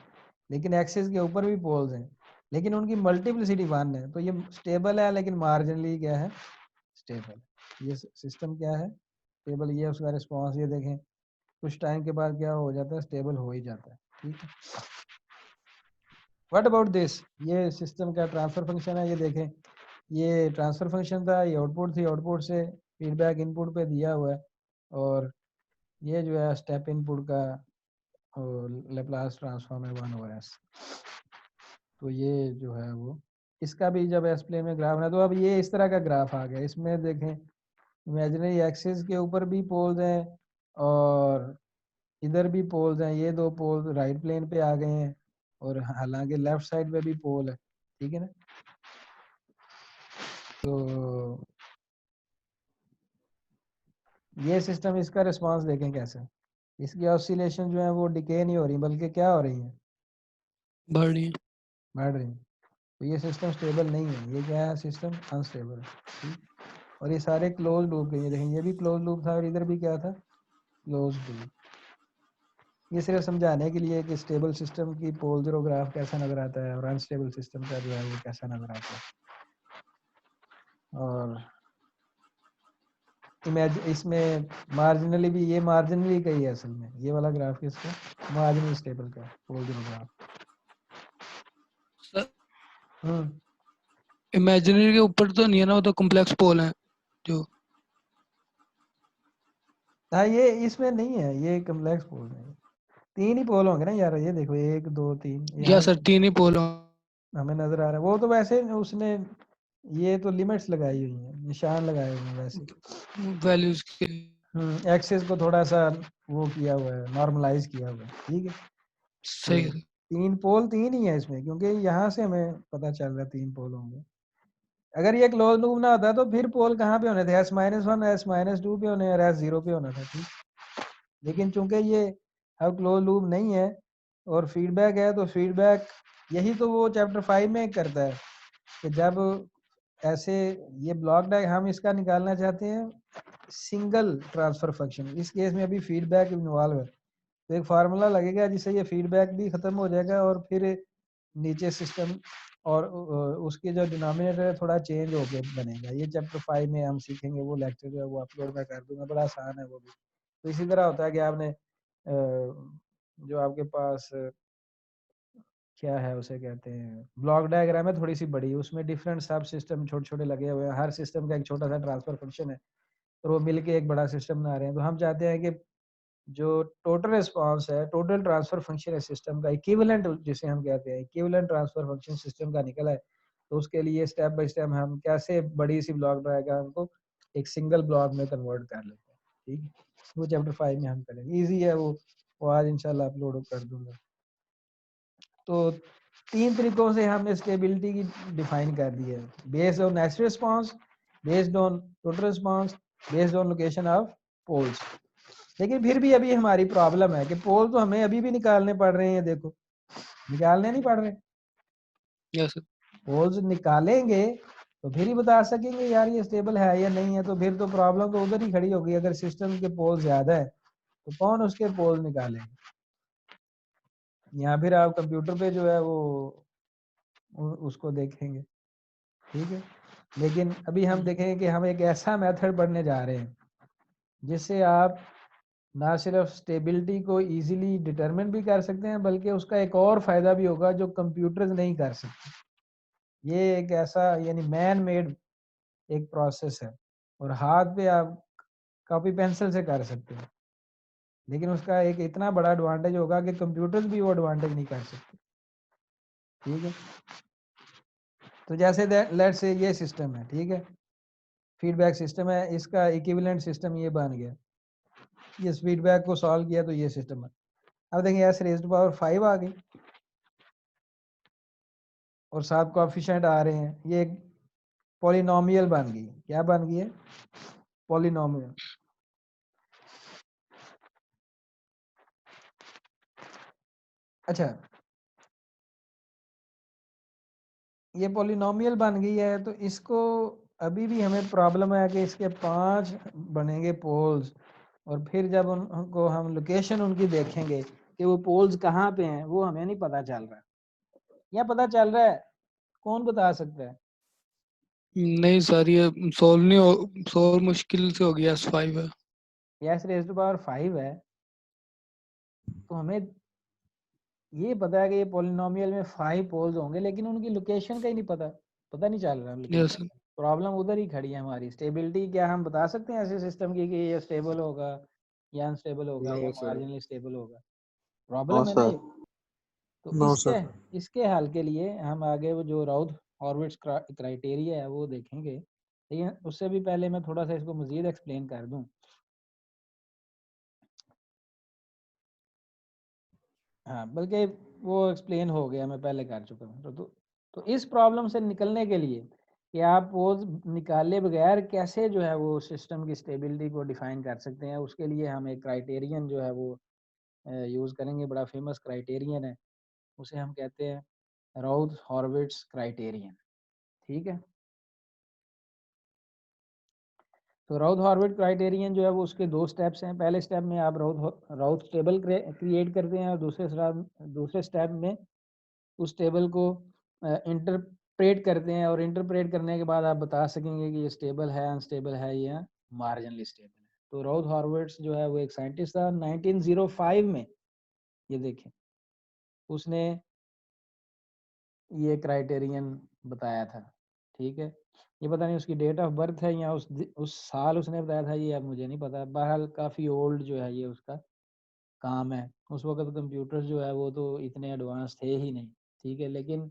लेकिन एक्सिस के ऊपर भी पोल्स हैं लेकिन उनकी मल्टीप्लिसिटी 1 है, तो ये स्टेबल है लेकिन मार्जिनली क्या है, स्टेबल। ये सिस्टम क्या है, स्टेबल। ये उसका रिस्पॉन्स ये देखें कुछ टाइम के बाद क्या हो जाता है, स्टेबल हो ही जाता है, ठीक है। व्हाट अबाउट दिस, ये सिस्टम का ट्रांसफर फंक्शन है, ये देखें ये ट्रांसफर फंक्शन था, ये आउटपुट थी, आउटपुट से फीडबैक इनपुट पे दिया हुआ है, और ये जो है स्टेप इनपुट का लेप्लास ट्रांसफॉर्म है 1/s। तो ये जो है वो, इसका भी जब एस प्लेन में ग्राफ है तो अब ये इस तरह का ग्राफ आ गया। इसमें देखें इमेजिनरी एक्सिस के ऊपर भी पोल्स हैं और इधर भी पोल्स हैं, ये दो पोल्स राइट प्लेन पे आ गए हैं, और हालांकि लेफ्ट साइड पे भी पोल है, ठीक है ना। तो ये सिस्टम, इसका रिस्पांस देखें कैसे, इसकी ऑसिलेशन जो है वो डिके नहीं हो रही बल्कि क्या हो रही है, बढ़ रही है। बढ़ रही है। तो ये सिस्टम स्टेबल नहीं है, ये क्या है, सिस्टम अनस्टेबल है, ठीक। और ये सारे क्लोज लूप के, ये देखें ये भी क्लोज लूप था और इधर भी क्या था, क्लोज लूप। ये सिर्फ समझाने के लिए कि स्टेबल सिस्टम की पोल जीरो ग्राफ कैसा नजर आता है और अनस्टेबल सिस्टम का जो है वो कैसा नजर आता है। और इसमें मार्जिनली भी, ये मार्जिनली का ही है असल में, ये वाला ग्राफ किसका, मार्जिनल स्टेबल का पोल जीरो ग्राफ। इमेजिनरी के ऊपर तो नहीं है ना, वो तो कॉम्प्लेक्स पोल है जो। हाँ ये इसमें नहीं है, ये कम्प्लेक्स पोल है, 3 ही पोल होंगे ना यार, ये देखो 1 2 3 या यहाँ सर 3 ही पोल हमें नजर आ रहा है। वो तो वैसे उसने ये तो लिमिट्स लगाई हुई है, निशान लगाए हुए हैं वैसे। वैल्यूज के। एक्सेस को थोड़ा सा वो किया हुआ है, नॉर्मलाइज किया हुआ है, ठीक है। सही तो है। 3 पोल 3 ही है इसमें, क्योंकि यहाँ से हमें पता चल रहा है 3 पोल होंगे। अगर ये क्लोज लूप ना होता तो फिर पोल कहाँ पे होने थे, S-1 S-2 पे होने और S0 पे होना था, ठीक। लेकिन चूंकि ये अब क्लोज लूप नहीं है और फीडबैक है, तो फीडबैक यही तो वो चैप्टर 5 में करता है कि जब ऐसे ये ब्लॉक डायग्राम हम इसका निकालना चाहते हैं सिंगल ट्रांसफर फंक्शन, इस केस में अभी फीडबैक इन्वॉल्व है, तो एक फार्मूला लगेगा जिससे ये फीडबैक भी खत्म हो जाएगा और फिर नीचे सिस्टम और उसके जो डिनोमिनेटर है थोड़ा चेंज होके बनेगा। ये चैप्टर 5 में हम सीखेंगे, वो लेक्चर जो है वो अपलोड मैं कर दूंगा, बड़ा आसान है वो भी। तो इसी तरह होता है कि आपने जो आपके पास क्या है उसे कहते हैं ब्लॉक डायग्राम है थोड़ी सी बड़ी, उसमें डिफरेंट सब सिस्टम छोटे छोटे लगे हुए हैं, हर सिस्टम का एक छोटा सा ट्रांसफर फंक्शन है और वो मिलके एक बड़ा सिस्टम बना रहे हैं। तो हम चाहते हैं कि जो टोटल रिस्पांस है, टोटल ट्रांसफर फंक्शन है सिस्टम का, इक्विवेलेंट जिसे हम कहते हैं, इक्विवेलेंट ट्रांसफर फंक्शन सिस्टम का निकला है। तो उसके लिए स्टेप बाय स्टेप हम कैसे बड़ी सी ब्लॉक डायग्राम को एक सिंगल ब्लॉक में कन्वर्ट कर लेते हैं, ठीक है। वो चैप्टर 5 में हम करेंगे, इजी है वो आज इंशाल्लाह अपलोड कर दूंगा। तो 3 तरीकों से हमने स्टेबिलिटी की डिफाइन कर दी है, based on natural response, based on total response, based on location of poles. लेकिन फिर भी अभी हमारी प्रॉब्लम है कि पोल तो हमें अभी भी निकालने पड़ रहे हैं, देखो निकालने नहीं पड़ रहे। Yes sir. पोल्स निकालेंगे तो फिर ही बता सकेंगे यार ये स्टेबल है या नहीं है, तो फिर तो प्रॉब्लम तो उधर ही खड़ी होगी। अगर सिस्टम के पोल ज्यादा है तो कौन उसके पोल निकालेंगे, या फिर आप कंप्यूटर पे जो है वो उसको देखेंगे, ठीक है। लेकिन अभी हम देखेंगे कि हम एक ऐसा मेथड पढ़ने जा रहे हैं जिससे आप ना सिर्फ स्टेबिलिटी को इजीली डिटरमिन भी कर सकते हैं, बल्कि उसका एक और फायदा भी होगा जो कंप्यूटर्स नहीं कर सकते। ये एक ऐसा यानी मैन मेड एक प्रोसेस है और हाथ पे आप कॉपी पेंसिल से कर सकते हैं, लेकिन उसका एक इतना बड़ा एडवांटेज होगा कि कंप्यूटर्स भी वो एडवांटेज नहीं कर सकते, ठीक है। तो जैसे लेट्स से ये सिस्टम है, ठीक है, फीडबैक सिस्टम है, इसका इक्विवेलेंट सिस्टम ये बन गया, इस फीडबैक को सॉल्व किया तो ये सिस्टम है। अब देखिए एस रेज़्ड टू पावर 5 आ गई और 7 कोएफिशिएंट आ रहे हैं, ये एक पॉलिनोमियल बन गई। क्या बन गई है, पॉलिनोमियल। अच्छा, ये पॉलिनोमियल बन गई है तो इसको अभी भी हमें प्रॉब्लम है कि इसके 5 बनेंगे पोल्स, और फिर जब उनको हम लोकेशन उनकी देखेंगे कि वो पोल्स कहाँ पे हैं, वो हमें नहीं पता चल रहा है, या पता चल रहा है, कौन बता सकता है। नहीं सर, ये सोल्व नहीं हो, सोल्व मुश्किल से हो गया। S5 है। एस रेज़ टू पावर 5 है तो हमें ये पता है कि ये पॉलिनोमियल में 5 पोल्स होंगे, लेकिन उनकी लोकेशन का ही नहीं पता, पता नहीं चल रहा यस लोकेशन। सर। प्रॉब्लम उधर ही खड़ी है हमारी। स्टेबिलिटी क्या हम बता सकते हैं ऐसे सिस्टम की कि ये स्टेबल होगा या अनस्टेबल होगा या नो सर। मार्जिनली स्टेबल होगा, नो प्रॉब्लम है ना सर। ये। तो नो इसके सर। इसके हल के लिए हम आगे वो जो राउथ हॉर्विट्ज क्राइटेरिया है वो देखेंगे, लेकिन उससे भी पहले मैं थोड़ा सा इसको मजीद एक्सप्लेन कर दूं। हाँ, बल्कि वो एक्सप्लेन हो गया, मैं पहले कर चुका हूँ। तो इस प्रॉब्लम से निकलने के लिए कि आप पोज निकाले बगैर कैसे जो है वो सिस्टम की स्टेबिलिटी को डिफाइन कर सकते हैं, उसके लिए हम एक क्राइटेरियन जो है वो यूज़ करेंगे। बड़ा फेमस क्राइटेरियन है, उसे हम कहते हैं राउथ हॉर्विट्ज क्राइटेरियन। ठीक है, तो राउथ हॉर्विट्ज क्राइटेरियन जो है वो उसके 2 स्टेप्स हैं। पहले स्टेप में आप राउथ टेबल क्रिएट करते हैं और दूसरे स्टेप में उस टेबल को इंटरप्रेट करते हैं, और इंटरप्रेट करने के बाद आप बता सकेंगे कि ये स्टेबल है, अनस्टेबल है या मार्जिनली स्टेबल है। तो राउथ हॉर्विट्ज जो है वो एक साइंटिस्ट था 1905 में, ये देखें, उसने ये क्राइटेरियन बताया था। ठीक है, ये पता नहीं उसकी डेट ऑफ बर्थ है या उस साल उसने बताया था, ये अब मुझे नहीं पता। बहरहाल काफ़ी ओल्ड जो है ये उसका काम है। उस वक्त कंप्यूटर्स जो है वो तो इतने एडवांस थे ही नहीं। ठीक है, लेकिन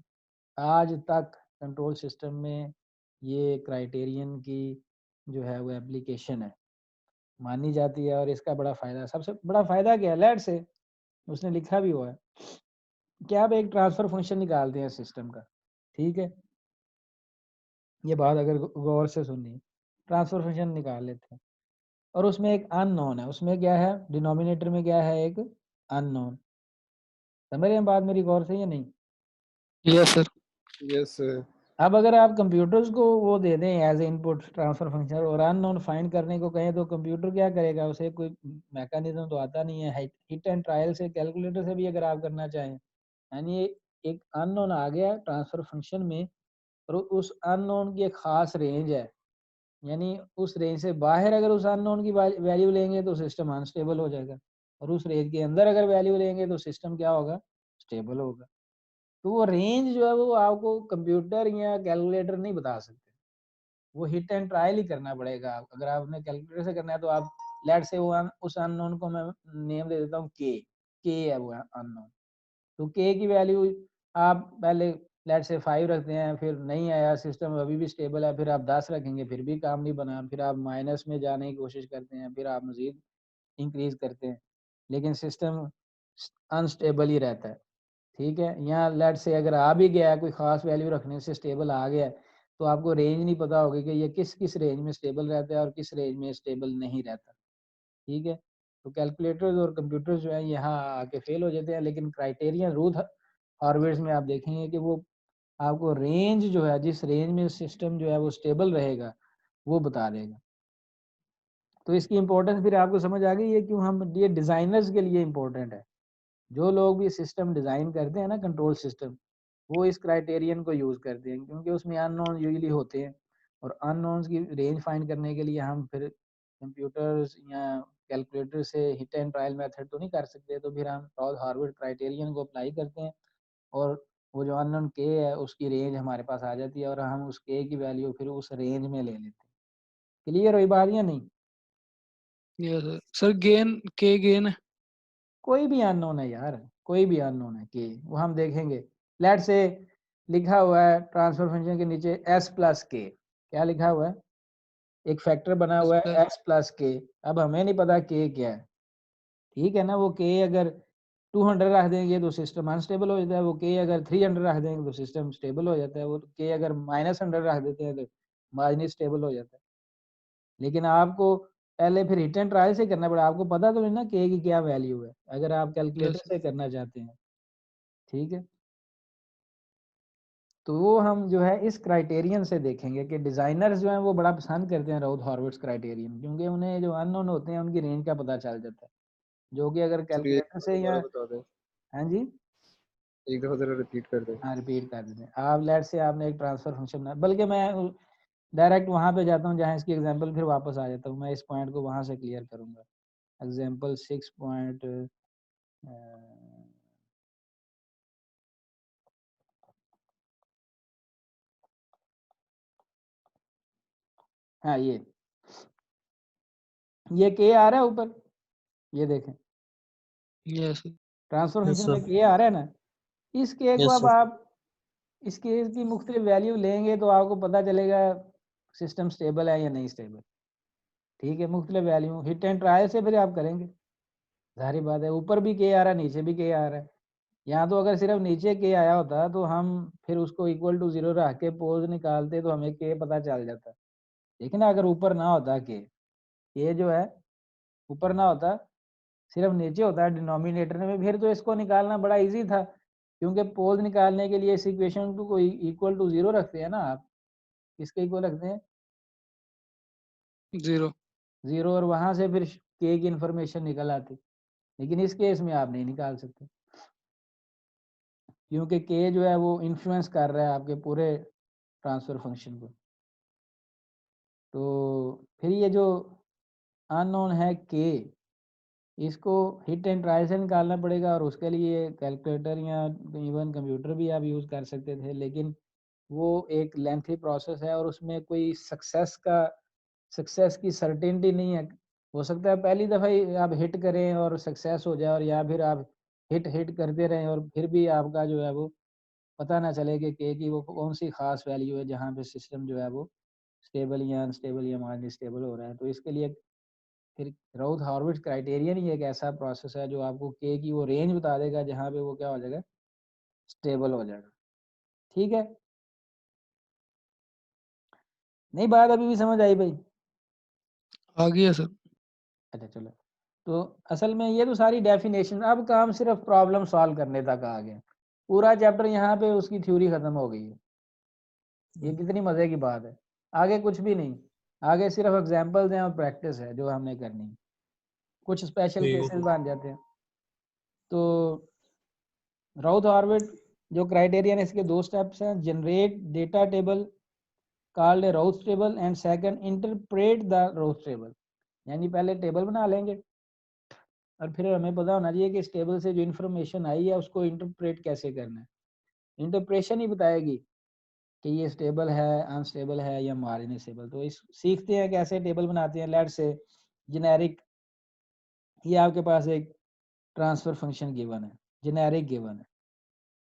आज तक कंट्रोल सिस्टम में ये क्राइटेरियन की जो है वो एप्लीकेशन है, मानी जाती है, और इसका बड़ा फ़ायदा, सबसे बड़ा फ़ायदा क्या है, लेट से उसने लिखा भी हुआ है कि आप एक ट्रांसफ़र फंक्शन निकालते हैं सिस्टम का। ठीक है, ये बात अगर गौर से सुननी, ट्रांसफ़र फंक्शन निकाल लेते हैं और उसमें एक अननोन है, उसमें क्या है, डिनोमिनेटर में क्या है, एक अननोन। समझ रहे हैं बात मेरी गौर से या नहीं? Yes sir. Yes sir. अब अगर आप कंप्यूटर्स को वो दे दें एज इनपुट ट्रांसफर फंक्शन और अननोन फाइंड करने को कहें, तो कंप्यूटर क्या करेगा, उसे कोई मैकेनिज्म तो आता नहीं है। हिट एंड ट्रायल से, कैलकुलेटर से भी अगर आप करना चाहें, यानी एक अननोन आ गया ट्रांसफर फंक्शन में और उस अननोन की एक खास रेंज है, यानी उस रेंज से बाहर अगर उस अननोन की वैल्यू लेंगे तो सिस्टम अनस्टेबल हो जाएगा, और उस रेंज के अंदर अगर वैल्यू लेंगे तो सिस्टम क्या होगा, स्टेबल होगा। तो वो रेंज जो है वो आपको कंप्यूटर या कैलकुलेटर नहीं बता सकते, वो हिट एंड ट्रायल ही करना पड़ेगा। अगर आपने कैलकुलेटर से करना है तो आप लेट से वो उस अननोन को मैं नेम दे देता हूँ के है वो अननोन। तो के की वैल्यू आप पहले लेट से 5 रखते हैं, फिर नहीं आया, सिस्टम अभी भी स्टेबल है, फिर आप 10 रखेंगे, फिर भी काम नहीं बना, फिर आप माइनस में जाने की कोशिश करते हैं, फिर आप मजीद इंक्रीज करते हैं, लेकिन सिस्टम अनस्टेबल ही रहता है। ठीक है, यहाँ लेट से अगर आ भी गया है, कोई खास वैल्यू रखने से स्टेबल आ गया है, तो आपको रेंज नहीं पता होगी कि ये किस किस रेंज में स्टेबल रहता है और किस रेंज में स्टेबल नहीं रहता। ठीक है, तो कैलकुलेटर्स और कंप्यूटर्स जो है यहाँ आके फेल हो जाते हैं, लेकिन क्राइटेरियन रूथ हॉर्विट्ज में आप देखेंगे कि वो आपको रेंज जो है, जिस रेंज में सिस्टम जो है वो स्टेबल रहेगा, वो बता देगा। तो इसकी इंपॉर्टेंस फिर आपको समझ आ गई है क्यों हम ये डिजाइनर्स के लिए इम्पोर्टेंट है। जो लोग भी सिस्टम डिजाइन करते हैं ना, कंट्रोल सिस्टम, वो इस क्राइटेरियन को यूज करते हैं, क्योंकि उसमें अननोन यूजुअली होते हैं, और अननोन्स की रेंज फाइंड करने के लिए हम फिर कंप्यूटर्स या कैलकुलेटर से हिट एंड ट्रायल मेथड तो नहीं कर सकते, तो फिर हम राउथ हॉर्विट्ज क्राइटेरियन को अप्लाई करते हैं, और वो जो अननोन के है उसकी रेंज हमारे पास आ जाती है, और हम उस के की वैल्यू फिर उस रेंज में ले लेते हैं। क्लियर हुई बात या नहीं? Yes sir. सर गेन, के गेन है। कोई भी अननोन है यार, कोई भी अननोन है कि वो हम देखेंगे। लेट से लिखा हुआ है ट्रांसफर फंक्शन के नीचे एस प्लस के, क्या लिखा हुआ है, एक फैक्टर बना एस हुआ है प्लस। एस प्लस के। अब हमें नहीं पता के क्या है, ठीक है ना, वो के अगर 200 रख देंगे तो सिस्टम अनस्टेबल हो जाता है, वो के अगर 300 रख देंगे तो सिस्टम स्टेबल हो जाता है, वो के अगर -100 रख देते हैं तो मार्जिनली स्टेबल हो जाता है। लेकिन आपको पहले फिर हिट एंड ट्रायल से करना पड़ा, आपको पता तो नहीं ना के की क्या वैल्यू है, अगर आप कैलकुलेटर यस से करना चाहते हैं। ठीक है, तो वो हम जो है इस क्राइटेरियन से देखेंगे कि डिजाइनर्स जो हैं वो बड़ा पसंद करते हैं राउथ हॉर्विट्ज क्राइटेरियन, क्योंकि उन्हें जो अननोन होते हैं उनकी रेंज का पता चल जाता है, जो कि अगर सर ये कैलकुलेटर से या, दोबारा बता दें, हाँ जी, एक दफा जरा रिपीट कर दें। हाँ रिपीट कर देते हैं। आप लेट से आपने एक ट्रांसफर फंक्शन बना, बल्कि मैं डायरेक्ट वहाँ पे जाता हूँ जहाँ इसकी एग्जांपल, फिर वापस आ जाता हूँ, मैं इस पॉइंट को वहाँ से क्लियर करूँगा। एग्जांपल 6 पॉइंट, हाँ ये के आ रहा है ऊपर, ये देखें, यस। ट्रांसफर यस फंक्शन में सर। के आ रहा है ना, इस के को यस अब सर। आप इसके इसकी मुख्तलिफ वैल्यू लेंगे तो आपको पता चलेगा सिस्टम स्टेबल है या नहीं स्टेबल। ठीक है, मुख्तलिफ वैल्यू हिट एंड ट्रायल से फिर आप करेंगे, जाहिर बात है, ऊपर भी के आ रहा है, नीचे भी के आ रहा है, यहाँ तो अगर सिर्फ नीचे के आया होता तो हम फिर उसको इक्वल टू 0 रख के पोज निकालते तो हमें के पता चल जाता। लेकिन अगर ऊपर ना होता के जो है ऊपर ना होता, सिर्फ नीचे होता है डिनोमिनेटर में, फिर तो इसको निकालना बड़ा इजी था, क्योंकि पोज निकालने के लिए इस इक्वेशन को इक्वल टू 0 रखते हैं ना आप। किसके इक्वल रखते हैं? 0। 0, और वहां से फिर के की इंफॉर्मेशन निकल आती। लेकिन इस केस में आप नहीं निकाल सकते, क्योंकि के जो है वो इन्फ्लुएंस कर रहा है आपके पूरे ट्रांसफर फंक्शन को। तो फिर ये जो अननोन है के, इसको हिट एंड ट्राई से निकालना पड़ेगा, और उसके लिए कैलकुलेटर या इवन कंप्यूटर भी आप यूज़ कर सकते थे, लेकिन वो एक लेंथी प्रोसेस है और उसमें कोई सक्सेस की सर्टेनिटी नहीं है। हो सकता है पहली दफ़ा ही आप हिट करें और सक्सेस हो जाए, और या फिर आप हिट हिट करते रहें और फिर भी आपका जो है वो पता ना चले कि के की वो कौन सी खास वैल्यू है जहाँ पे सिस्टम जो है वो स्टेबल या अनस्टेबल या मार्जिन स्टेबल हो रहा है। तो इसके लिए फिर राउथ हॉर्विट्ज क्राइटेरियन ही एक ऐसा प्रोसेस है जो आपको के की वो रेंज बता देगा जहाँ पे वो क्या हो जाएगा, स्टेबल हो जाएगा। ठीक है, नहीं बात अभी भी समझ आई भाई? आ गया सर। अच्छा चलो, तो असल में ये तो सारी डेफिनेशन, अब काम सिर्फ प्रॉब्लम सॉल्व करने तक आ गया। पूरा चैप्टर यहाँ पे उसकी थ्योरी खत्म हो गई है। ये कितनी मजे की बात है। आगे कुछ भी नहीं, आगे सिर्फ एग्जांपल्स हैं और प्रैक्टिस है जो हमने करनी है। कुछ स्पेशल केसेस बन जाते हैं। तो राउथ हॉर्विट जो क्राइटेरियन, इसके दो स्टेप्स हैं: generate data table called a राउथ table, and second interpret the राउथ table. यानी पहले टेबल बना लेंगे और फिर हमें पता होना चाहिए कि इस टेबल से जो इन्फॉर्मेशन आई है उसको इंटरप्रेट कैसे करना है। इंटरप्रेशन ही बताएगी कि ये स्टेबल है, अनस्टेबल है या मार्जिन स्टेबल। तो इस सीखते हैं कैसे टेबल बनाते हैं। लेट्स से जेनेरिक, ये आपके पास एक ट्रांसफर फंक्शन गिवन है, जेनेरिक गिवन है,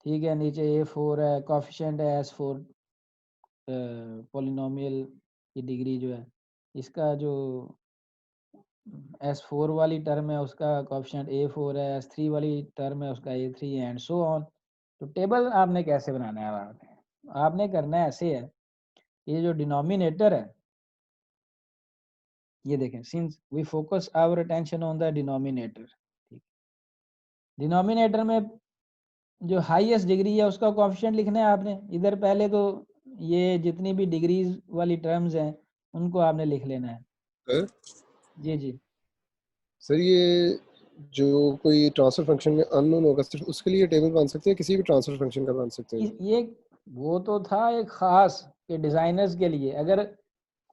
ठीक है। नीचे A4 है, कॉफिशिएंट है S4, पॉलिनोमियल की डिग्री जो है, इसका जो S4 वाली टर्म है उसका कॉफिशिएंट A4 है, S3 वाली टर्म है उसका A3 एंड सो ऑन। तो टेबल आपने कैसे बनाना है? आपने करना है ऐसे है, ये जो डिनोमिनेटर है, ये देखें, since we focus our attention on the denominator, denominator में जो हाईएस्ट डिग्री है उसका कोएफिशिएंट लिखना है आपने इधर। पहले तो ये जितनी भी डिग्रीज वाली टर्म्स हैं उनको आपने लिख लेना है। सर जी जी, सर ये जो कोई ट्रांसफर फंक्शन में अननोन होगा सिर्फ उसके लिए टेबल बन सकते हैं, किसी भी ट्रांसफर फंक्शन का बन सकते हैं? ये वो तो था एक खास के डिजाइनर्स के लिए। अगर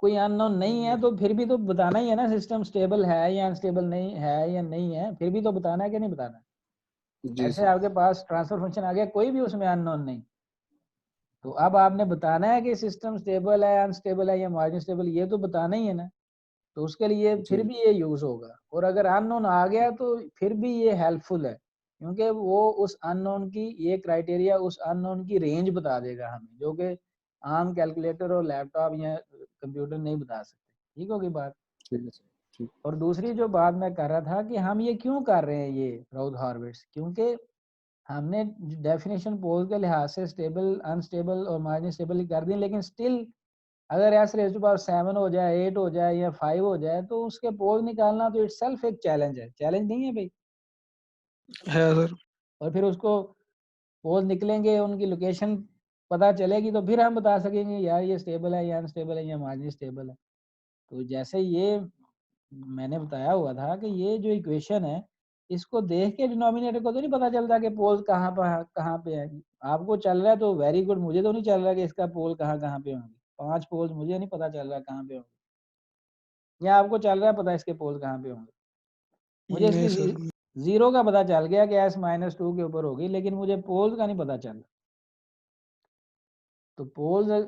कोई अननोन नहीं है तो फिर भी तो बताना ही है ना, सिस्टम स्टेबल है या अनस्टेबल नहीं है या नहीं है, फिर भी तो बताना है कि नहीं बताना। जी ऐसे सर। आपके पास ट्रांसफर फंक्शन आ गया, कोई भी उसमें अननोन नहीं, तो अब आपने बताना है कि सिस्टम स्टेबल है, अनस्टेबल है या मार्जिन स्टेबल, ये तो बताना ही है ना। तो उसके लिए फिर जी भी ये यूज होगा। और अगर अननोन आ गया तो फिर भी ये हेल्पफुल है, क्योंकि वो उस अननोन की, ये क्राइटेरिया उस अननोन की रेंज बता देगा हमें, जो कि आम कैलकुलेटर और लैपटॉप या कंप्यूटर नहीं बता सकते। ठीक होगी बात? ठीक है सर। ठीक। और दूसरी जो बात मैं कर रहा था कि हम ये क्यों कर रहे हैं ये राउथ हॉर्विट्ज, क्योंकि हमने डेफिनेशन पोल के लिहाज से स्टेबल, अनस्टेबल और मार्जिन स्टेबल कर दी, लेकिन स्टिल अगर एस रेज़ टू पावर 7 हो जाए, 8 हो जाए या 5 हो जाए तो उसके पोल निकालना तो इटसेल्फ एक चैलेंज है। चैलेंज नहीं है भाई? है सर। और फिर उसको पोल निकलेंगे, उनकी लोकेशन पता चलेगी तो फिर हम बता सकेंगे यार ये स्टेबल है या अनस्टेबल है या मार्जिन स्टेबल है। तो जैसे ये मैंने बताया हुआ था कि ये जो इक्वेशन है, इसको देख के डिनोमिनेटर को तो नहीं पता चलता कि पोल कहाँ पे है। आपको चल रहा है तो वेरी गुड, मुझे तो नहीं चल रहा कि इसका पोल कहाँ कहाँ पे होंगे। 5 पोल्स मुझे नहीं पता चल रहा कहाँ पे होंगे, या आपको चल रहा है पता इसके पोल कहाँ पे होंगे? मुझे नहीं इसकी सर। जीरो का पता चल गया कि S-2 के ऊपर होगी, लेकिन मुझे पोल्स का नहीं पता चल। तो पोल्स,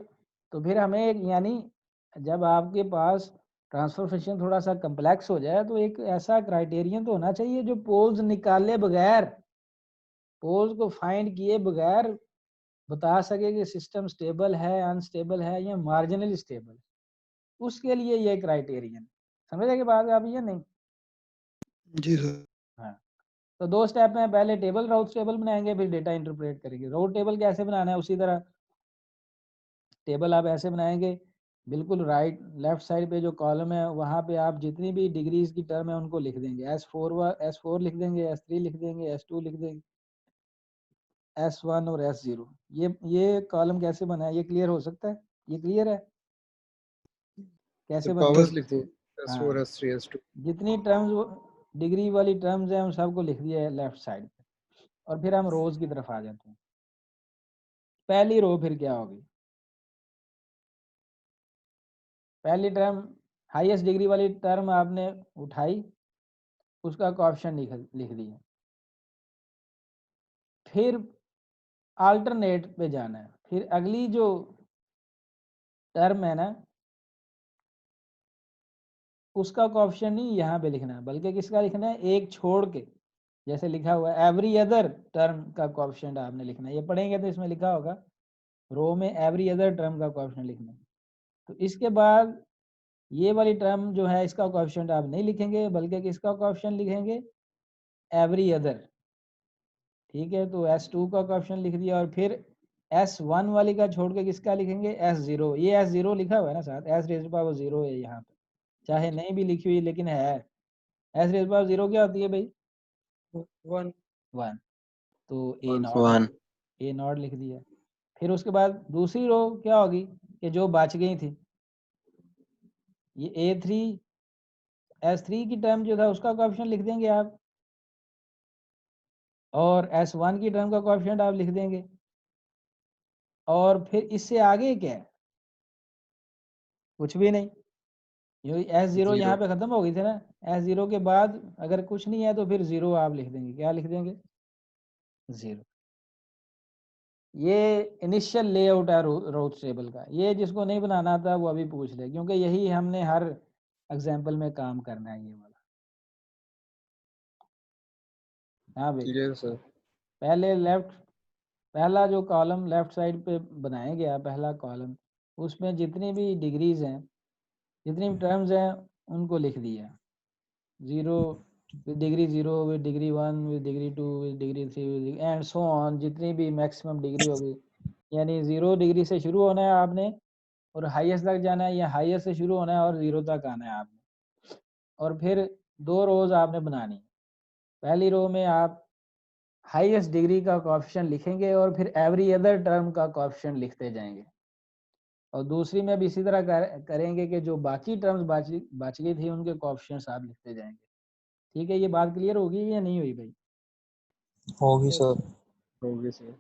तो फिर हमें यानी जब आपके पास ट्रांसफर फंक्शन थोड़ा सा कम्प्लेक्स हो जाए तो एक ऐसा क्राइटेरियन तो होना चाहिए जो पोल्स निकाले बगैर, पोल्स को फाइंड किए बगैर बता सके कि सिस्टम स्टेबल है, अनस्टेबल है या मार्जिनली स्टेबल। उसके लिए ये क्राइटेरियन, समझ कि बात आप ये नहीं? जी सर। हाँ, तो 2 स्टेप में पहले टेबल राउट टेबल बनाएंगे, फिर डेटा इंटरप्रेट करेंगे। राउट टेबल कैसे बनाना है, उसी तरह टेबल आप ऐसे बनाएंगे, बिल्कुल राइट लेफ्ट साइड पे जो कॉलम है वहाँ पे आप जितनी भी डिग्रीज की टर्म है उनको लिख देंगे। S4 लिख देंगे, S3 लिख देंगे, S2 लिख देंगे, S1 और S0। ये कॉलम कैसे बना है, ये क्लियर हो सकता है? ये क्लियर है कैसे सर बनेगा? पावर्स लिख दें, S4 हाँ, S3 S2। जितनी टर्म्स डिग्री वाली टर्म्स हैं उन सबको लिख दिया है लेफ्ट साइड पे। और फिर हम रोज की तरफ आ जाते हैं। पहली रो फिर क्या होगी, पहली टर्म हाईएस्ट डिग्री वाली टर्म आपने उठाई, उसका कोएफिशिएंट लिख दिया। फिर अल्टरनेट पे जाना है, फिर अगली जो टर्म है ना उसका कोएफिशिएंट नहीं यहाँ पे लिखना है, बल्कि किसका लिखना है, एक छोड़ के, जैसे लिखा हुआ है एवरी अदर टर्म का कोएफिशिएंट आपने लिखना है। ये पढ़ेंगे तो इसमें लिखा होगा रो में एवरी अदर टर्म का कोएफिशिएंट लिखना है। तो इसके बाद ये वाली टर्म जो है इसका कोएफिशिएंट आप नहीं लिखेंगे, बल्कि किसका कोएफिशिएंट लिखेंगे, एवरी अदर। ठीक है, तो S2 का कोएफिशिएंट लिख दिया। और फिर S1 वाली का छोड़ के किसका लिखेंगे, S0। ये S0 लिखा हुआ है ना साथ, S रेज़ टू पावर 0 है यहाँ पे, चाहे नहीं भी लिखी हुई लेकिन है। S रेज़ टू पावर 0 क्या होती है भाई, 1 1। तो वन A नॉट लिख दिया। फिर उसके बाद दूसरी रो क्या होगी कि जो बच गई थी, ये A3 S3 की टर्म जो था उसका कोएफिशिएंट लिख देंगे आप, और S1 की टर्म का कोएफिशिएंट आप लिख देंगे। और फिर इससे आगे क्या है, कुछ भी नहीं। ये S0 यहाँ पे खत्म हो गई थी ना, S0 के बाद अगर कुछ नहीं है तो फिर 0 आप लिख देंगे। क्या लिख देंगे, 0। ये इनिशियल लेआउट है रोज टेबल का। ये जिसको नहीं बनाना आता वो अभी पूछ ले, क्योंकि यही हमने हर एग्जाम्पल में काम करना है, ये वाला। हाँ भाई, ठीक है सर। पहला जो कॉलम लेफ्ट साइड पे बनाया गया, पहला कॉलम, उसमें जितनी भी डिग्रीज हैं, जितनी भी टर्म्स हैं उनको लिख दिया। 0 with degree 0 with degree 1 with degree 2 with degree 3 and so on, जितनी भी मैक्सिमम डिग्री होगी। यानी 0 डिग्री से शुरू होना है आपने और हाईएस्ट तक जाना है, या हाईएस्ट से शुरू होना है और 0 तक आना है आपने। और फिर 2 रोज आपने बनानी है। पहली रो में आप हाईएस्ट डिग्री का कोएफिशिएंट लिखेंगे और फिर एवरी अदर टर्म का कोएफिशिएंट लिखते जाएंगे। और दूसरी में भी इसी तरह करेंगे कि जो बाकी टर्म्स बच गई थी उनके कोएफिशिएंट्स आप लिखते जाएंगे। ठीक है, ये बात क्लियर होगी या नहीं हुई भाई? होगी सर। होगी सर।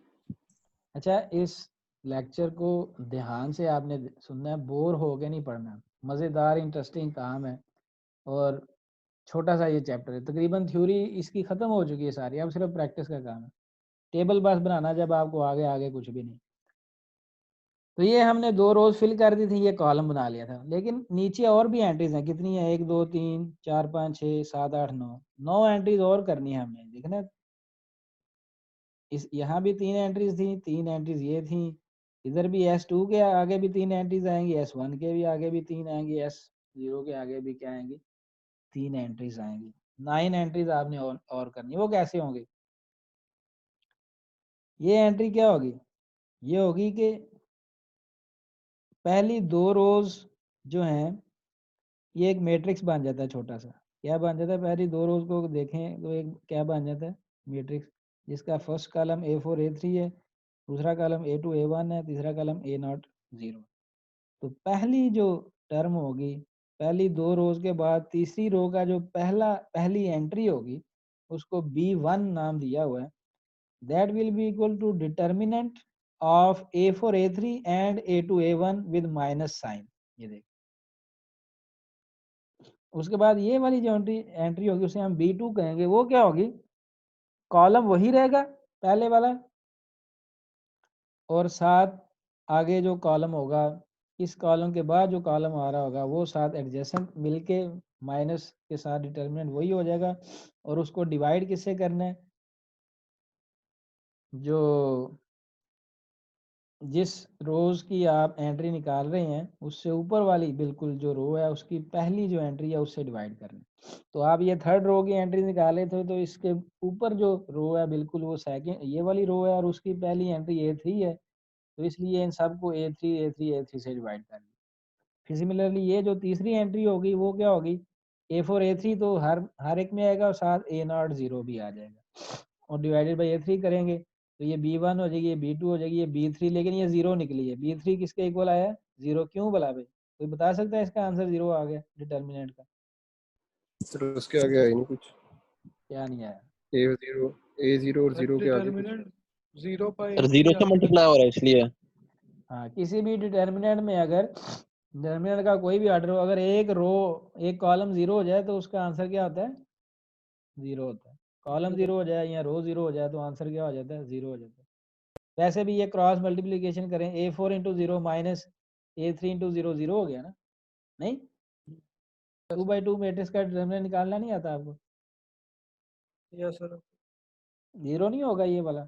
अच्छा, इस लेक्चर को ध्यान से आपने सुनना है, बोर हो के नहीं पढ़ना। मज़ेदार इंटरेस्टिंग काम है और छोटा सा ये चैप्टर है। तकरीबन थ्योरी इसकी ख़त्म हो चुकी है सारी, अब सिर्फ प्रैक्टिस का काम है। टेबल बस बनाना जब आपको आगे आगे कुछ भी नहीं। तो ये हमने 2 रोज फिल कर दी थी, ये कॉलम बना लिया था। लेकिन नीचे और भी एंट्रीज हैं, कितनी है, 1 2 3 4 5 6 7 8 9 एंट्रीज और करनी है हमने। देखना इस यहाँ भी 3 एंट्रीज थी, 3 एंट्रीज ये थी। इधर भी S2 के आगे भी 3 एंट्रीज आएंगी, S1 के भी आगे भी 3 आएंगी, S0 के आगे भी क्या आएंगी, 3 एंट्रीज आएंगी। 9 एंट्रीज आपने और करनी। वो कैसे होंगी, ये एंट्री क्या होगी, ये होगी कि पहली 2 रोज जो हैं ये एक मैट्रिक्स बन जाता है छोटा सा। क्या बन जाता है, पहली 2 रोज को देखें तो एक क्या बन जाता है, मैट्रिक्स, जिसका फर्स्ट कॉलम A4 A3 है, दूसरा कॉलम A2 A1 है, तीसरा कॉलम A0 0। तो पहली जो टर्म होगी, पहली 2 रोज के बाद तीसरी रो का जो पहली एंट्री होगी उसको B1 नाम दिया हुआ है। That will be equal to determinant of A4 A3 and A2 A1 with minus sign. ये देख, उसके बाद ये वाली जो एंट्री होगी उसे हम B2 कहेंगे। वो क्या होगी, कॉलम वही रहेगा पहले वाला, और साथ आगे जो कॉलम होगा, इस कॉलम के बाद जो कॉलम आ रहा होगा वो साथ एडजेसेंट मिलके माइनस के साथ डिटर्मिनेंट वही हो जाएगा। और उसको डिवाइड किससे करना है, जो जिस रोज की आप एंट्री निकाल रहे हैं उससे ऊपर वाली बिल्कुल जो रो है उसकी पहली जो एंट्री है उससे डिवाइड करना है। तो आप ये थर्ड रो की एंट्री निकाले थे तो इसके ऊपर जो रो है बिल्कुल वो सेकंड ये वाली रो है और उसकी पहली एंट्री A3 है, तो इसलिए इन सबको A3 से डिवाइड कर दिया। फिर सिमिलरली ये जो तीसरी एंट्री होगी वो क्या होगी, A4 A3 तो हर एक में आएगा और साथ A0 0 भी आ जाएगा और डिवाइडेड बाई A3 करेंगे तो ये B1 हो जाएगी, ये B2 हो जाएगी, ये B3, लेकिन ये 0 निकली है। B3 किसके इक्वल आया, 0। क्यों भला भाई, कोई बता सकता है इसका आंसर 0 आ गया डिटर्मिनेंट का? सर उसके आगे आया ही नहीं कुछ। क्या नहीं आया? A0 और 0 के आगे कुछ। डिटर्मिनेंट 0 बाय सर 0 से मल्टीप्लाई हो रहा है इसलिए। हाँ, किसी भी डिटर्मिनेंट में अगर डिटर्मिनेंट का कोई भी ऑर्डर हो, अगर एक कॉलम 0 हो जाए तो उसका आंसर क्या होता है, 0 होता है। कॉलम 0 हो जाए या रो 0 हो जाए तो आंसर क्या हो जाता है, 0 हो जाता है। वैसे भी ये क्रॉस मल्टीप्लिकेशन करें, A4 into 0 minus A3 into 0 0 हो गया ना, नहीं? 2/2 मैट्रिक्स का डिटर्मिनेंट निकालना नहीं आता आपको? यस सर, 0 नहीं होगा ये वाला?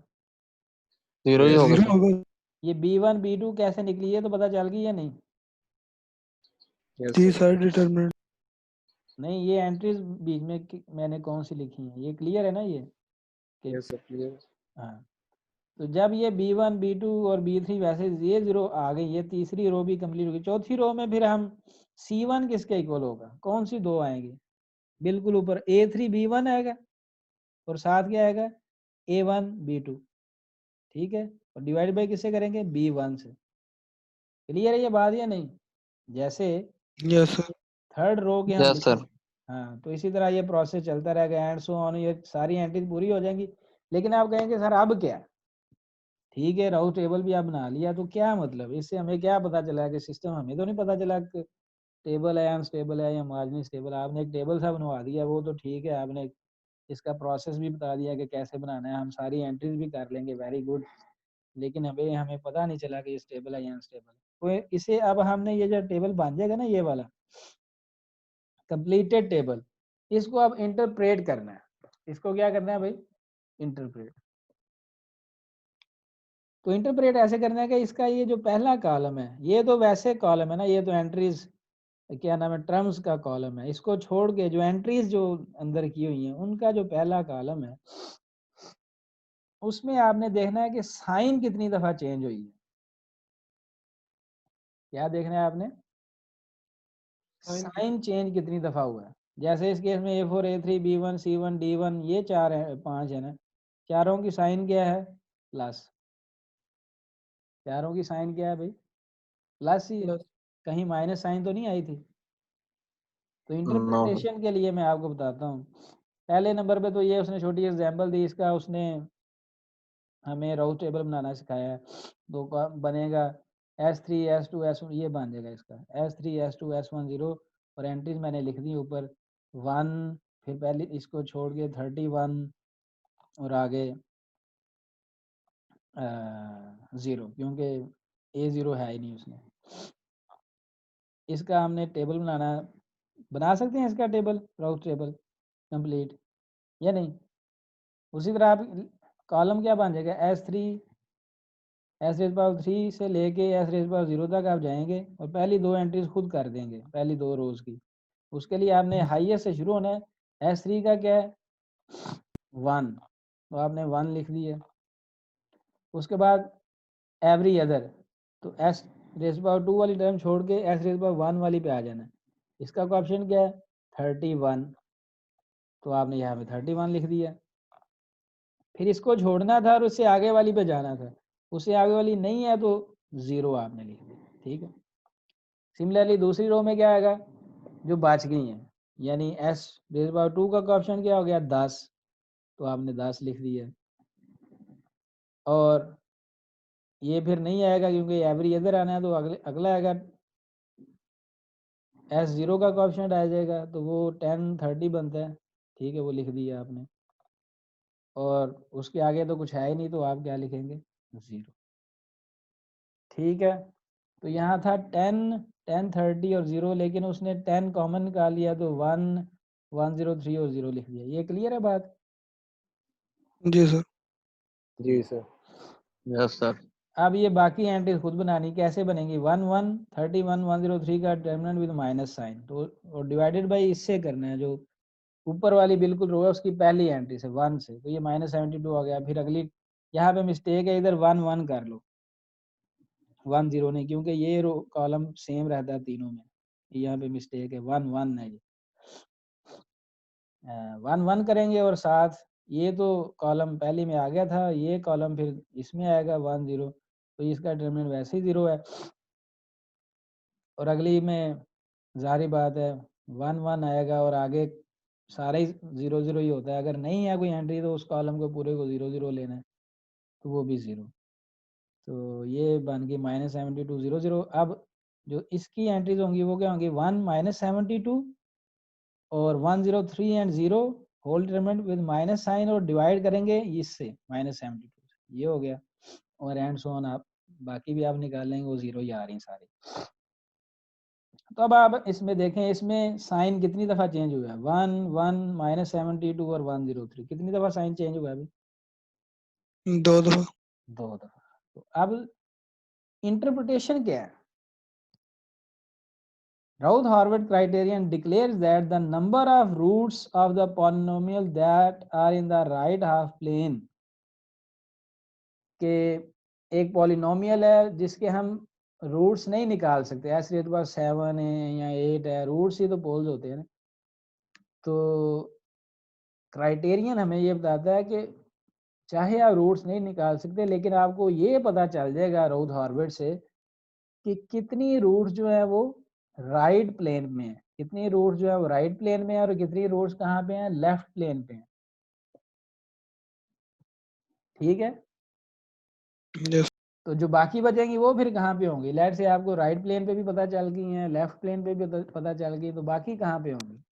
0 ही होगा 0 सर। होगा। ये B1 B2 कैसे निकली है तो पता चल गई या नहीं? Yes, जी sir. सर, डिटर्मिनेंट नहीं, ये एंट्रीज बीच में मैंने कौन सी लिखी है, ये क्लियर है ना ये? Yes, sir. Clear. हाँ, तो जब ये B1 B2 और B3 वैसे ये 0 आ गई, ये तीसरी रो भी कंप्लीट होगी। चौथी रो में फिर हम C1 किसके इक्वल होगा, कौन सी दो आएंगी? बिल्कुल ऊपर A3 B1 आएगा और साथ क्या आएगा, A1 B2, ठीक है, और डिवाइड बाई किससे करेंगे, B1 से। क्लियर है ये बात या नहीं? जैसे यस सर। थर्ड रो के हम यस सर। लिखेंगे, हाँ, तो इसी तरह ये प्रोसेस चलता रहेगा एंड सो ऑन, ये सारी एंट्रीज पूरी हो जाएंगी। लेकिन आप कहेंगे सर अब क्या, ठीक है राउट टेबल भी आप बना लिया तो क्या मतलब, इससे हमें क्या पता चला कि सिस्टम, हमें तो नहीं पता चला कि टेबल है अनस्टेबल है या मार्जिनली स्टेबल। आपने एक टेबल सा बनवा दिया, वो तो ठीक है, आपने इसका प्रोसेस भी बता दिया कि कैसे बनाना है, हम सारी एंट्रीज भी कर लेंगे, वेरी गुड। लेकिन हमें पता नहीं चला कि ये स्टेबल है या अनस्टेबल। तो इसे अब हमने ये जो टेबल बन जाएगा ना, ये वाला कंप्लीटेड टेबल, इसको अब इंटरप्रेट करना है। इसको क्या करना है भाई, इंटरप्रेट। तो इंटरप्रेट ऐसे करना है कि इसका ये जो पहला कॉलम है, ये तो वैसे कॉलम है ना, ये तो एंट्रीज क्या नाम है, टर्म्स का कॉलम है। इसको छोड़ के जो एंट्रीज जो अंदर की हुई हैं उनका जो पहला कॉलम है, उसमें आपने देखना है कि साइन कितनी दफा चेंज हुई है। क्या देखना है आपने, साइन चेंज कितनी दफा हुआ है। जैसे इस केस में A4 A3 B1 C1 D1 ये 5 है ना, चारों की साइन क्या है, प्लस। चारों की साइन क्या है भाई, प्लस ही है, कहीं माइनस साइन तो नहीं आई थी। तो नो सर। इंटरप्रिटेशन के लिए मैं आपको बताता हूँ। पहले नंबर पे तो ये उसने छोटी एग्जांपल दी, इसका उसने हमें राउट टेबल बनाना सिखाया है। तो बनेगा S3 S2 S1, ये बन जाएगा इसका S3 S2 S1 0 और एंट्रीज मैंने लिख दी ऊपर 1, फिर पहले इसको छोड़ के 31 और आगे 0, क्योंकि A0 है ही नहीं उसमें। इसका हमने टेबल बना सकते हैं इसका टेबल, राउट टेबल कंप्लीट या नहीं? उसी तरह आप कॉलम क्या बन जाएगा, S3 से लेके S0 तक आप जाएंगे और पहली दो एंट्रीज खुद कर देंगे, पहली दो रोज की। उसके लिए आपने हाईएस्ट से शुरू होना है। S3 का क्या है, 1, तो आपने 1 लिख दिया। उसके बाद एवरी अदर, तो S2 वाली टर्म छोड़ के S1 वाली पे आ जाना है। इसका ऑप्शन क्या है, 31, तो आपने यहाँ पे 31 लिख दिया। फिर इसको छोड़ना था और उससे आगे वाली पे जाना था, उससे आगे वाली नहीं है तो 0 आपने लिख दिया, ठीक है। सिमिलरली दूसरी रो में क्या आएगा, जो बच गई हैं, यानी S2 का ऑप्शन क्या हो गया, 10, तो आपने 10 लिख दिया। और ये फिर नहीं आएगा क्योंकि एवरी अदर आना है, तो अगला आएगा S0 का ऑप्शन आ जाएगा, तो वो 10 30 बनता है, ठीक है, वो लिख दिया आपने। और उसके आगे तो कुछ है ही नहीं, तो आप क्या लिखेंगे, 0, ठीक है। तो यहाँ था 10 10 30 और 0, लेकिन उसने 10 कॉमन निकाल लिया तो 1 1 0 3 और 0 लिख दिया। ये क्लियर है बात? जी सर। जी सर। Yes sir. अब ये बाकी एंट्रीज खुद बनानी, कैसे बनेंगी, 1 1 31 103 का डिटरमिनेंट विद माइनस साइन, तो और डिवाइडेड बाई इससे करना है जो ऊपर वाली बिल्कुल रो है उसकी पहली एंट्री से 1 से, तो ये -72 हो गया। फिर अगली यहाँ पे मिस्टेक है, इधर 1 1 कर लो, 1 0 नहीं, क्योंकि ये रो कॉलम सेम रहता है तीनों में। यहाँ पे मिस्टेक है, 1 1 है ये। 1 1 करेंगे और साथ ये तो कॉलम पहले में आ गया था, ये कॉलम फिर इसमें आएगा 1 0, तो इसका डिटरमिनेंट वैसे ही 0 है। और अगली में जाहिर बात है 1 1 आएगा और आगे सारे ही 0 0 ही होता है। अगर नहीं है कोई एंट्री तो उस कॉलम को पूरे को 0 0 लेना है, तो वो भी 0। तो ये बन गई -72 0 0। अब जो इसकी एंट्रीज होंगी वो क्या होंगी, 1 -72 और 103 and 0 whole determinant with minus sign और डिवाइड करेंगे इससे -72, ये हो गया। और एंड सो ऑन, आप बाकी भी आप निकाल लेंगे, वो 0 ही आ रही हैं सारी। तो अब आप इसमें देखें, इसमें साइन कितनी दफ़ा चेंज हुआ है, 1 1 -72 और 103, कितनी दफ़ा साइन चेंज हुआ है अभी? 2 दफा। 2 दफ़ा। तो अब इंटरप्रिटेशन क्या है? Routh-Horvath criterion declares that the number of roots of the polynomial that are in the right half plane के एक पॉलिनोमियल है जिसके हम रूट्स नहीं निकाल सकते, ऐसे तो पास 7 है या 8 है, रूट्स ही तो पोल्स होते हैं ना। तो क्राइटेरियन हमें ये बताता है कि चाहे आप रूट्स नहीं निकाल सकते, लेकिन आपको ये पता चल जाएगा राउथ-हॉर्विट्ज से कि कितनी रूट्स जो है वो राइट प्लेन में है, कितनी रूट्स जो है वो राइट प्लेन में है और कितनी रूट्स कहाँ पे हैं, लेफ्ट प्लेन पे हैं। ठीक है, यस। तो जो बाकी बचेंगी वो फिर कहाँ पे होंगी? लेट से आपको राइट प्लेन पे भी पता चल गई हैं, लेफ्ट प्लेन पे भी पता चल गई, तो बाकी कहाँ पे होंगी?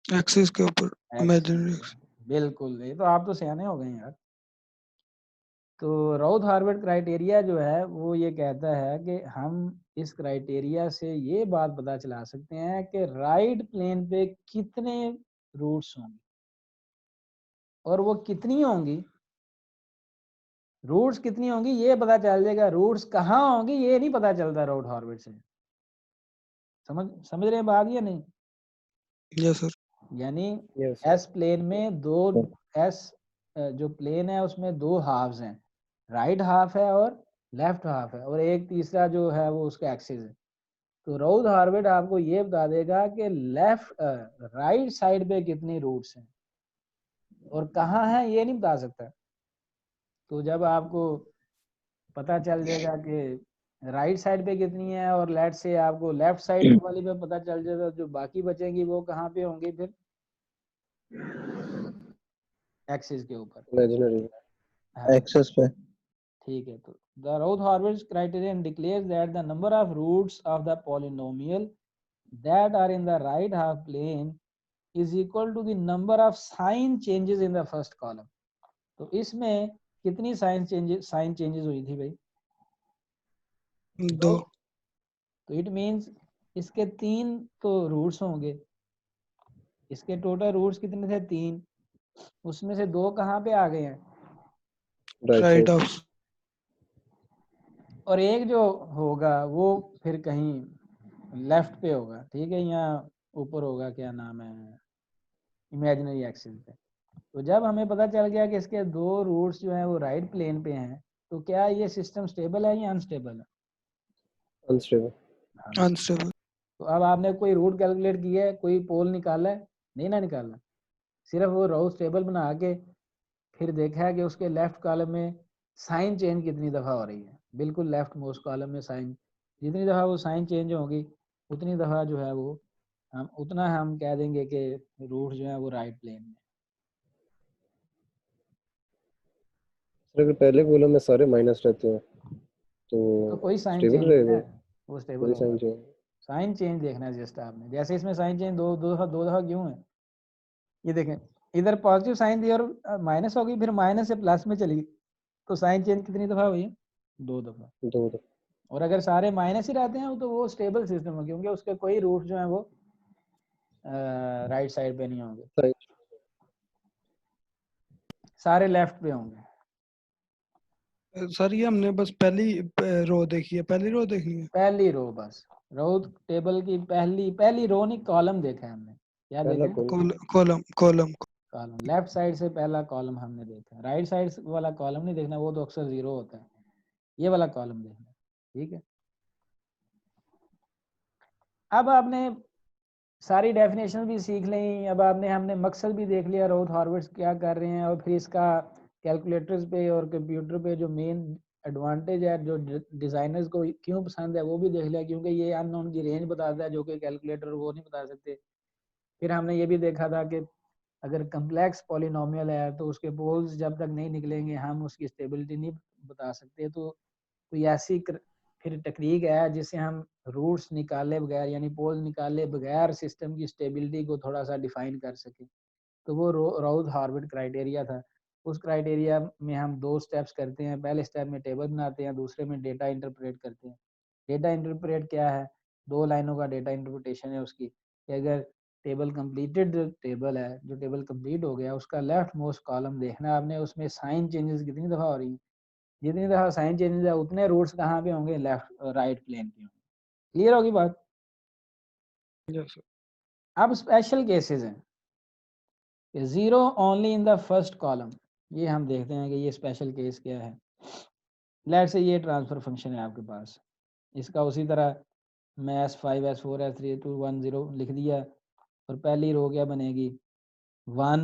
एक्सिस के ऊपर, इमेजिनरी एक्सिस। एक्सिस। बिल्कुल, ये तो आप तो सियाने हो गए यार। तो राउथ-हॉर्विट्ज क्राइटेरिया जो है वो ये कहता है कि हम इस क्राइटेरिया से ये बात पता चला सकते हैं कि राइट प्लेन पे कितने रूट्स होंगे, और वो कितनी होंगी, रूट्स कितनी होंगी ये पता चल जाएगा, रूट्स कहाँ होंगी ये नहीं पता चलता राउथ-हॉर्विट्ज से। समझ रहे हैं बात या नहीं? Yes sir. यानी यस एस प्लेन में दो एस जो प्लेन है उसमें दो हाफ्स हैं, राइट हाफ है और लेफ्ट हाफ है, और एक तीसरा जो है वो उसका एक्सिस है। तो राउथ-हॉर्विट्ज आपको ये बता देगा कि लेफ्ट राइट साइड पे कितनी रूट्स हैं और कहाँ है ये नहीं बता सकता। तो जब आपको पता चल जाएगा कि राइट साइड पे कितनी है और लेट से आपको लेफ्ट साइड वाली पे पता चल जाएगा, जो बाकी बचेंगी वो कहाँ पे होंगी फिर? एक्सिस के ऊपर, इमेजिनरी हाँ एक्सेस पे। ठीक है। तो the Routh Hurwitz criterion declares that the number of roots of the polynomial that are in the right half plane is equal to the number of sign changes in the first column. तो इसमें कितनी sign changes हुई थी भाई? 2। तो it means इसके 3 तो roots होंगे, इसके टोटल रूट्स कितने थे? 3, उसमें से 2 कहाँ पे आ गए हैं? Right of. और एक जो होगा वो फिर कहीं लेफ्ट पे होगा, ठीक है, या ऊपर होगा, क्या नाम है, इमेजिनरी एक्सिस पे। तो जब हमें पता चल गया कि इसके 2 रूट्स जो हैं वो राइट प्लेन पे हैं, तो क्या ये सिस्टम स्टेबल है या अनस्टेबल है? अनस्टेबल। अनस्टेबल। तो अब आपने कोई रूट कैलकुलेट किया है, कोई पोल निकाला है? नहीं ना निकाला, सिर्फ वो राउथ टेबल बना के फिर देखा है कि उसके लेफ्ट कॉलम में साइन चेंज कितनी दफ़ा हो रही है। बिल्कुल लेफ्ट मोस्ट कॉलम में साइन, जितनी दफ़ा वो साइन चेंज होगी उतनी दफ़ा जो है वो हम उतना हम कह देंगे कि रूट जो है वो राइट प्लेन में। अगर पहले कॉलम में सारे माइनस रहते हैं तो कोई तो साइन स्टेबल चेंज नहीं रहेगा, है, वो स्टेबल कोई होगा। Sign change. साइन चेंज देखना है जस्ट आपने, जैसे इसमें साइन चेंज दो दफ़ा क्यों है, ये देखें, इधर पॉजिटिव साइन दी और माइनस हो गई, फिर माइनस से प्लस में चली गई, तो साइन चेंज कितनी दफ़ा हुई है? 2 दफ़ा। दो दो और अगर सारे माइनस ही रहते हैं तो वो स्टेबल सिस्टम है, क्योंकि उसके कोई रूट जो है वो राइट साइड पे नहीं होंगे, साइन। सारे लेफ्ट पे होंगे। सर ये हमने बस पहली रो देखी है, पहली रो देखनी है। पहली रो बस, राउथ टेबल की पहली रो नहीं, कॉलम देखा है हमने, क्या पहला देखें? Column column column. Left side से पहला कॉलम हमने देखा, राइट साइड वाला कॉलम नहीं देखना, वो तो अक्सर 0 होता है, ये वाला कॉलम देखना। ठीक है, अब आपने सारी डेफिनेशन भी सीख ली, अब आपने हमने मकसद भी देख लिया राउथ हॉर्विट्ज़ क्या कर रहे हैं, और फिर इसका कैलकुलेटर्स पे और कंप्यूटर पे जो मेन एडवांटेज है, जो डिज़ाइनर्स को क्यों पसंद है, वो भी देख लिया, क्योंकि ये अननोन की रेंज बताता है जो कि कैलकुलेटर वो नहीं बता सकते। फिर हमने ये भी देखा था कि अगर कम्प्लेक्स पॉलिनोमियल है तो उसके पोल्स जब तक नहीं निकलेंगे हम उसकी स्टेबिलिटी नहीं बता सकते। तो कोई ऐसी फिर टेक्निक है जिससे हम रूट्स निकाले बगैर, यानी पोल निकाले बगैर सिस्टम की स्टेबिलिटी को थोड़ा सा डिफाइन कर सके, तो वो राउथ हॉर्विट्ज़ क्राइटेरिया था। उस क्राइटेरिया में हम 2 स्टेप्स करते हैं, पहले स्टेप में टेबल बनाते हैं, दूसरे में डेटा इंटरप्रेट करते हैं। डेटा इंटरप्रेट क्या है? 2 लाइनों का डेटा इंटरप्रिटेशन है उसकी, कि अगर टेबल कंप्लीटेड टेबल है, जो टेबल कंप्लीट हो गया, उसका लेफ्ट मोस्ट कॉलम देखना है आपने, उसमें साइन चेंजेस कितनी दफ़ा हो रही हैं, जितनी दफ़ा साइन चेंजेस है उतने रूट्स कहाँ पे होंगे? लेफ्ट राइट प्लेन पे होंगे। क्लियर होगी बात? यस अब स्पेशल केसेस हैं, 0 only in the first column. ये हम देखते हैं कि ये स्पेशल केस क्या है। लेट्स से ये ट्रांसफर फंक्शन है आपके पास, इसका उसी तरह मैं S5 S4 S3 2 1 0 लिख दिया, और पहली रो क्या बनेगी? 1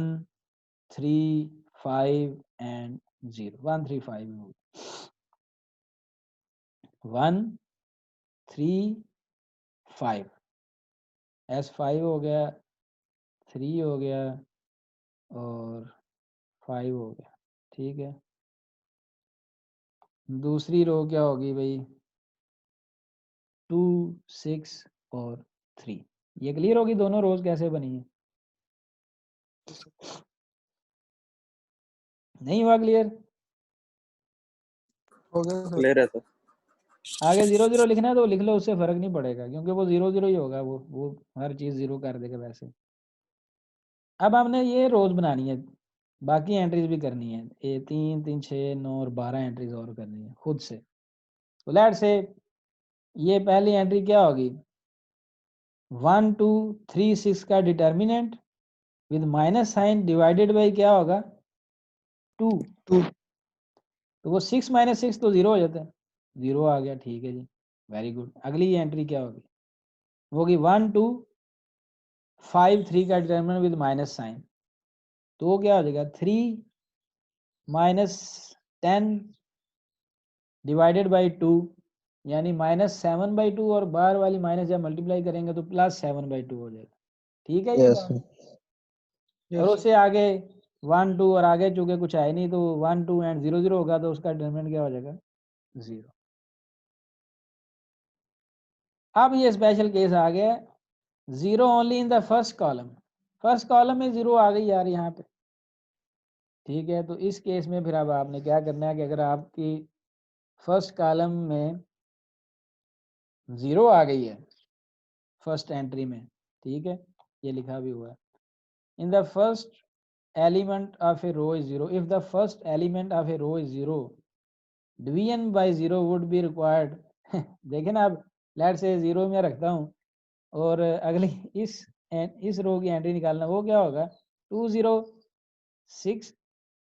3 5 एंड 0, 1 3 5 होगी, 1 3 5, S5 हो गया, 3 हो गया और 5 हो गया। ठीक है, दूसरी रो क्या होगी भाई? 2 6 और 3। ये क्लियर होगी दोनों रोज कैसे बनी है? नहीं हुआ क्लियर? हो गया सर। क्लियर है सर। आगे 0 0 लिखना है तो लिख लो, उससे फर्क नहीं पड़ेगा, क्योंकि वो 0 0 ही होगा, वो हर चीज 0 कर देगा वैसे। अब हमने ये रोज बनानी है, बाकी एंट्रीज भी करनी है, 3 3 6 9 और 12 एंट्रीज और करनी है खुद से। तो लेट से ये पहली एंट्री क्या होगी? 1 2 3 6 का determinant with minus sign divided by क्या होगा? 2। 2 तो वो 6 - 6 तो 0 हो जाता है, 0 आ गया। ठीक है जी, वेरी गुड। अगली एंट्री क्या होगी? होगी 1 2 5 3 का डिटर्मिनेंट विद माइनस साइन, तो वो क्या हो जाएगा? 3 - 10 डिवाइडेड बाई 2, यानी -7/2, और बाहर वाली माइनस जब मल्टीप्लाई करेंगे तो +7/2 हो जाएगा। ठीक है ये यस बात? सर। और यस उससे आगे 1 2 और आगे चूंकि कुछ है नहीं, तो 1 2 एंड 0 0 होगा, तो उसका डिटरमिनेंट क्या हो जाएगा? 0। अब ये स्पेशल केस आ गया, 0 only in the first column. First column में 0 आ गई यार यहाँ पे। ठीक है, तो इस केस में फिर अब आपने क्या करना है कि अगर आपकी फर्स्ट कॉलम में 0 आ गई है फर्स्ट एंट्री में, ठीक है, ये लिखा भी हुआ है, इन the first element of a row is 0, if the first element of a row is 0, division by 0 would be required। देखें ना, अब लेट से 0 में रखता हूँ, और अगली इस रो की एंट्री निकालना, वो क्या होगा? 2 0 6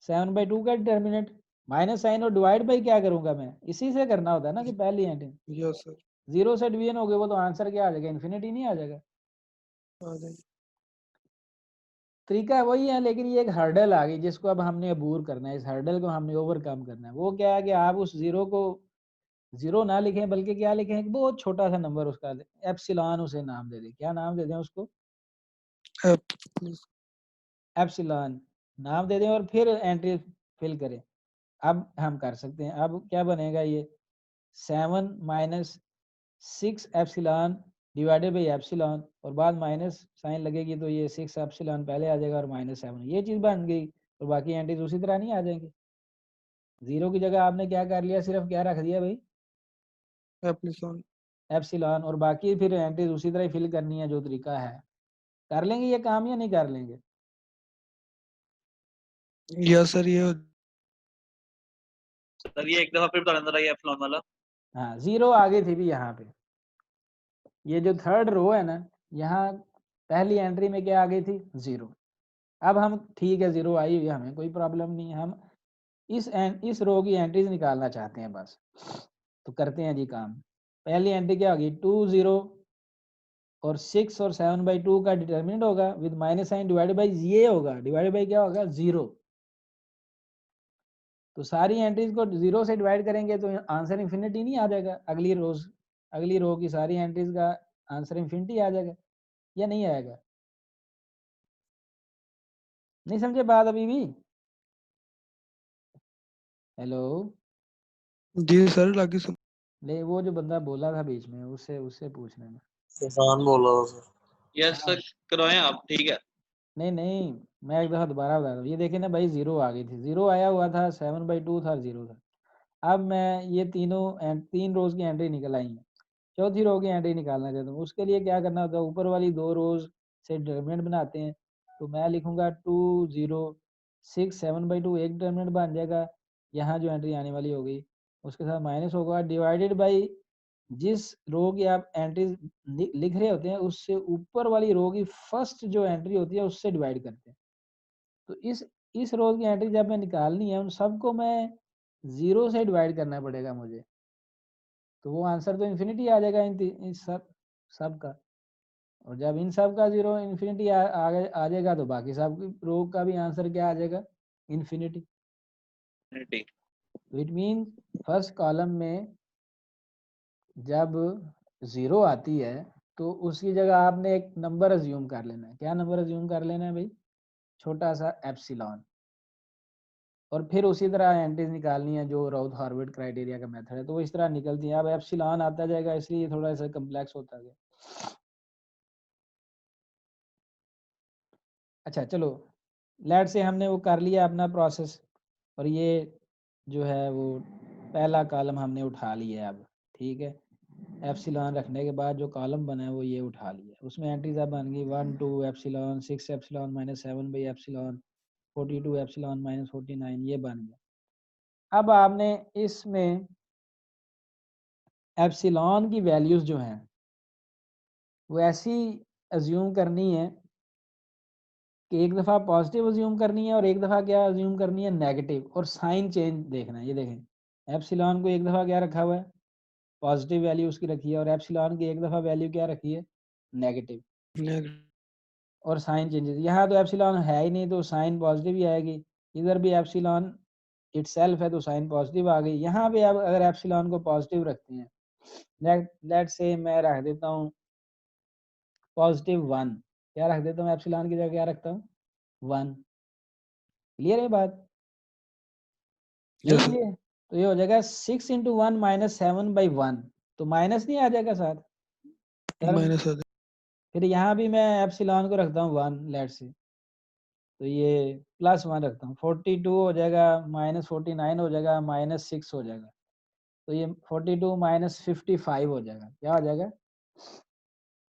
7/2 का डिटर्मिनेंट, माइनस साइन और डिवाइड बाई क्या करूंगा मैं? इसी से करना होता है ना, कि पहली एंट्री यस सर 0 से डिवीजन हो गए, वो तो आंसर क्या आ जाएगा? इन्फिनिटी नहीं आ जाएगा? आ जाएगी। तरीका वही है, लेकिन ये एक हर्डल आ गई जिसको अब हमने अबूर करना है, इस हर्डल को हमने ओवरकम करना है। वो क्या है कि आप उस 0 को 0 ना लिखें, बल्कि क्या लिखें? एक बहुत छोटा सा नंबर उसका एप्सिलॉन उसे नाम दे दें। क्या नाम दे दें उसको? एप्सिलॉन नाम दे दें, और फिर एंट्री फिल करें। अब हम कर सकते हैं, अब क्या बनेगा? ये 7 - 6 एप्सिलॉन डिवाइडेड बाई एप्सिलॉन, और बाद माइनस साइन लगेगी, तो ये 6 एप्सिलॉन पहले आ जाएगा और -7, ये चीज़ बन गई। तो बाकी एंट्रीज उसी तरह नहीं आ जाएंगी। 0 की जगह आपने क्या कर लिया? सिर्फ क्या रख दिया भाई? एप्लीकेशन एप्सिलॉन, और बाकी फिर एंट्रीज उसी तरह फिल करनी है जो तरीका है। कर लेंगे ये काम या नहीं कर लेंगे? यस सर ये सर ये एक दफा फिर बता देना ये एप्सिलॉन वाला। हाँ, 0 आगे थी भी यहाँ पे। ये जो थर्ड रो है ना, यहाँ पहली एंट्री में क्या आ गई थी 0। अब हम ठीक है 0 आई हुई है, हमें कोई प्रॉब्लम नहीं है, हम इस रो की एंट्रीज निकालना चाहते हैं बस। तो करते हैं जी काम। पहली एंट्री क्या होगी 2 0 और 6 और 7/2 का डिटर्मिनेंट होगा with minus sign divided by ये होगा, डिवाइडेड बाई क्या होगा 0। तो सारी एंट्रीज को 0 से डिवाइड करेंगे तो आंसर इन्फिनिटी नहीं आ जाएगा। अगली रो की सारी एंट्रीज का आंसर इन्फिनिटी आ जाएगा या नहीं आएगा? नहीं समझे बात अभी भी? हेलो जी सर लागी सुन। नहीं, वो जो बंदा बोला था बीच में उससे पूछना है। सुफान बोल रहा था सर। यस सर करवाएं आप, ठीक है। नहीं, मैं एक दफ़ा दोबारा बता दूँ। ये देखिए ना भाई 0 आ गई थी, 0 आया हुआ था, 7/2 था, 0 था। अब मैं ये तीन रोज़ की एंट्री निकल आई हैं, चौथी रो की एंट्री निकालना चाहता हूँ। उसके लिए क्या करना होता है, ऊपर वाली 2 रोज़ से डिटरमिनेंट बनाते हैं। तो मैं लिखूँगा 2 0 6 7/2 एक डिटरमिनेंट बन जाएगा। यहाँ जो एंट्री आने वाली होगी उसके साथ माइनस होगा, डिवाइडेड बाई जिस रो की आप एंट्रीज लिख रहे होते हैं उससे ऊपर वाली रो की फर्स्ट जो एंट्री होती है उससे डिवाइड करते हैं। तो इस रो की एंट्री जब मैं निकालनी है उन सबको मैं 0 से डिवाइड करना पड़ेगा मुझे। तो वो आंसर तो इन्फिनिटी आ जाएगा इन सब का। और जब इन सब का 0 इन्फिनिटी आ जाएगा तो बाकी सब रो का भी आंसर क्या आ जाएगा? इन्फिनिटी। Infinity. तो इट मीन फर्स्ट कॉलम में जब 0 आती है तो उसकी जगह आपने एक नंबर अज्यूम कर लेना है। क्या नंबर अज्यूम कर लेना है भाई? छोटा सा एप्सिलॉन। और फिर उसी तरह एंट्रीज निकालनी है जो राउथ हार्वर्ड क्राइटेरिया का मेथड है, तो वो इस तरह निकलती है। अब एप्सिलॉन आता जाएगा इसलिए थोड़ा सा कम्प्लेक्स होता गया। अच्छा चलो, लेट से हमने वो कर लिया अपना प्रोसेस, और ये जो है वो पहला कॉलम हमने उठा लिया है अब, ठीक है। एप्सिलॉन रखने के बाद जो कॉलम बना है वो ये उठा लिया। उसमें एंट्रीज अब बन गई 1 2 epsilon, 6 epsilon minus 7 epsilon, 42 epsilon minus 49, ये बन गया। अब आपने इसमें एप्सिलॉन की वैल्यूज जो हैं वो ऐसी अज्यूम करनी है कि एक दफ़ा पॉजिटिव अज्यूम करनी है और एक दफ़ा क्या अज्यूम करनी है? नेगेटिव। और साइन चेंज देखना है। ये देखें एप्सिलॉन को एक दफ़ा क्या रखा हुआ है? पॉजिटिव वैल्यू उसकी रखी है, और एप्सिलॉन की एक दफ़ा वैल्यू क्या रखी है? नेगेटिव। और साइन चेंजेस, यहाँ तो एप्सिलॉन है ही नहीं तो साइन पॉजिटिव ही आएगी। इधर भी एप्सिलॉन इटसेल्फ है तो साइन पॉजिटिव आ गई। यहाँ पे अब अगर एप्सिलॉन को पॉजिटिव रखते हैं, लेट से मैं रख देता हूँ +1, क्या रख देता हूँ एप्सिलॉन की जगह? क्या रखता हूँ? 1। क्लियर है बात? नहीं यस क्लियर? तो ये हो जाएगा 6 × 1 - 7/1, तो माइनस नहीं आ जाएगा साथ टर्म? माइनस आ फिर यहाँ भी मैं एप्सिलॉन को रखता हूँ 1 लेट से, तो ये +1 रखता हूँ, 42 हो जाएगा, -49 हो जाएगा, -6 हो जाएगा। तो ये 42 - 55 हो जाएगा। क्या हो जाएगा?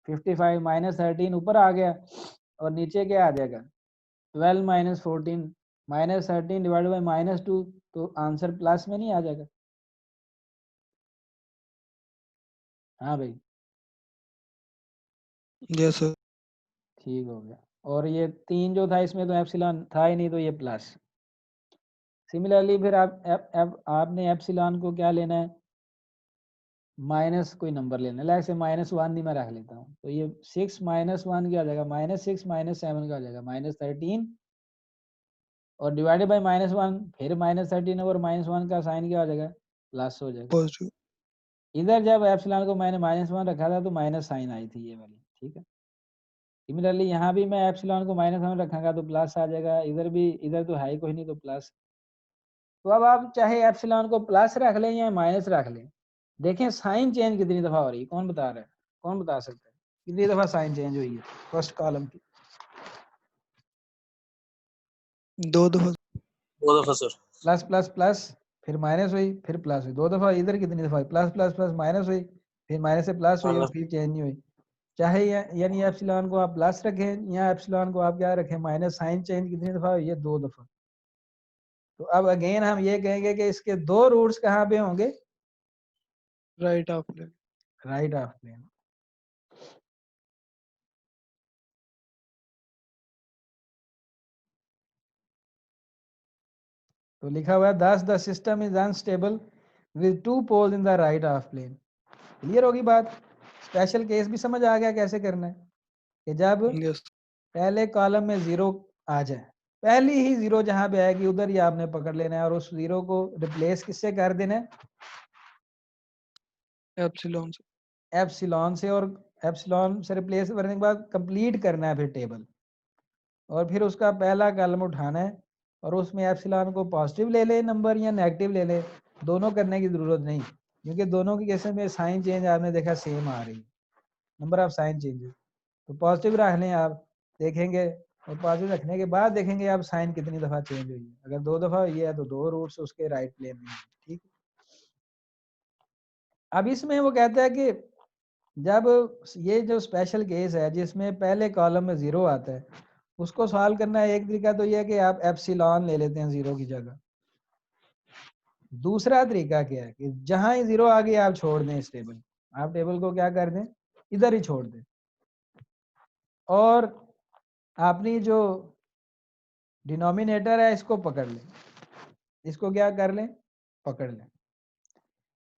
55 - 13 ऊपर आ गया, और नीचे क्या आ जाएगा? 12 - 14 -13 डिवाइडेड बाई -2, तो आंसर प्लस में नहीं आ जाएगा? हाँ भाई यस सर। ठीक हो गया। और ये 3 जो था इसमें तो एप्सिलॉन था ही नहीं, तो ये प्लस। सिमिलरली फिर आपने एप्सिलॉन को क्या लेना है? माइनस कोई नंबर लेना है, जैसे -1 ही मैं रख लेता हूँ। तो ये 6 - 1 क्या हो जाएगा? -6 - 7 का हो जाएगा -13, और डिवाइडेड बाई -1, फिर -13 और -1 का साइन क्या हो जाएगा? प्लस हो जाएगा। पॉजिटिव। इधर जब एप्सिलॉन को मैंने -1 रखा था तो माइनस साइन आई थी ये वाली, ठीक है। सिमिलरली यहाँ भी मैं एप्सिलॉन को -1 रखूंगा तो प्लस आ जाएगा। इधर भी, इधर तो है ही कोई नहीं तो प्लस। तो अब आप चाहे एप्सिलॉन को प्लस रख लें या माइनस रख लें, देखें साइन चेंज कितनी दफ़ा हो रही है? कौन बता रहा है? कौन बता सकता है कितनी दफ़ा साइन चेंज हुई है फर्स्ट कॉलम की? 2 दफा। वो दफा सर। प्लस प्लस प्लस, फिर माइनस हुई, फिर प्लस हुई, 2 दफ़ा। इधर कितनी दफ़ा? प्लस प्लस प्लस माइनस हुई, फिर माइनस से प्लस हुई, और फिर चेंज नहीं हुई। चाहे यानी एप्सिलॉन को आप प्लस रखें या एप्सिलॉन को आप क्या रखें? माइनस, साइन चेंज कितनी दफ़ा हुई है? 2 दफ़ा। तो अब अगेन हम ये कहेंगे कि इसके 2 रूट्स कहाँ पे होंगे? Right of plane. Right of plane. तो लिखा हुआ है thus the system is unstable with 2 poles in the right half plane। Clear होगी बात। स्पेशल केस भी समझ आ गया कैसे करना है कि जब यस पहले कॉलम में 0 आ जाए, पहली ही 0 जहां पे आएगी उधर ही आपने पकड़ लेना है और उस 0 को रिप्लेस किससे कर देना है, एप्सिलॉन से। एप्सिलॉन से। और एप्सिलॉन से रिप्लेस करने के बाद कंप्लीट करना है फिर टेबल, और फिर उसका पहला कॉलम उठाना है और उसमें एप्सिलॉन को पॉजिटिव ले ले नंबर या नेगेटिव ले ले, दोनों करने की जरूरत नहीं, क्योंकि दोनों की केस में साइन चेंज आपने देखा सेम आ रही है, नंबर ऑफ साइन चेंजेस। तो पॉजिटिव रख लें आप, देखेंगे, और पॉजिटिव रखने के बाद देखेंगे आप साइन कितनी दफा चेंज हुई है। अगर 2 दफा हुई है तो 2 रूट्स उसके राइट प्लेन में हैं, ठीक। अब इसमें वो कहता है कि जब ये जो स्पेशल केस है जिसमें पहले कॉलम में 0 आता है, उसको सॉल्व करना है। एक तरीका तो ये है कि आप एप्सिलॉन ले लेते हैं 0 की जगह। दूसरा तरीका क्या है कि जहां ही 0 आ गया आप छोड़ दें इस टेबल, आप टेबल को क्या कर दें, इधर ही छोड़ दें, और अपनी जो डिनोमिनेटर है इसको पकड़ लें, इसको क्या कर लें, पकड़ लें,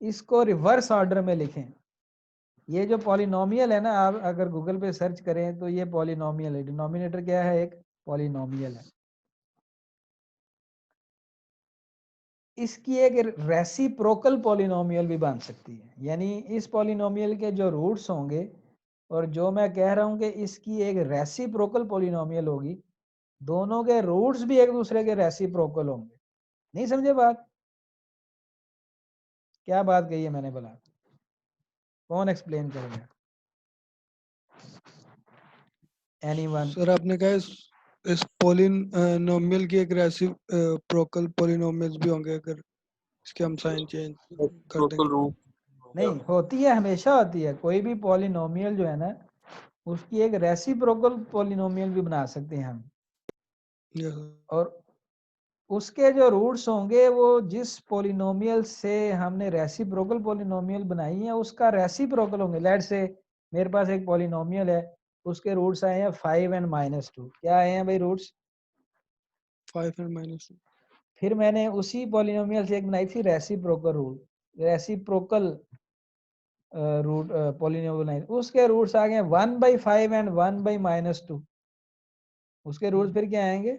इसको रिवर्स ऑर्डर में लिखें। ये जो पॉलिनोमियल है ना, आप अगर गूगल पे सर्च करें तो ये पॉलिनोमियल है, डिनोमिनेटर क्या है, एक पॉलिनोमियल है। इसकी एक रेसिप्रोकल पॉलिनोमियल भी बन सकती है, यानी इस पॉलिनोमियल के जो रूट्स होंगे, और जो मैं कह रहा हूं कि इसकी एक रेसिप्रोकल पॉलिनोमियल होगी, दोनों के रूट्स भी एक दूसरे के रेसिप्रोकल होंगे। नहीं समझे बात, क्या बात कही है मैंने, बोला कौन एक्सप्लेन करेगा, एनीवन? सर आपने कहा इस पॉलिनोमियल की एक रेसिप्रोकल पॉलिनोमियल्स भी होंगे अगर इसके हम साइन चेंज कर लोकल देंगे। रूट नहीं होती है, हमेशा होती है। कोई भी पॉलिनोमियल जो है ना, उसकी एक रेसिप्रोकल पॉलिनोमियल भी बना सकते हैं हम, यस और उसके जो रूट्स होंगे वो जिस पॉलिनोमियल से हमने रेसिप्रोकल पॉलिनोमियल बनाई है उसका रेसिप्रोकल होंगे। लेट से मेरे पास एक पॉलिनोमियल है, उसके रूट्स आए हैं 5 एंड -2। क्या आए हैं भाई रूट्स? 5 and -2। फिर मैंने उसी पॉलिनोमियल से एक बनाई थी reciprocal root, reciprocal root polynomial बनाई, उसके रूट्स आ गए 1/5 एंड 1/-2। उसके रूट्स फिर क्या आएंगे,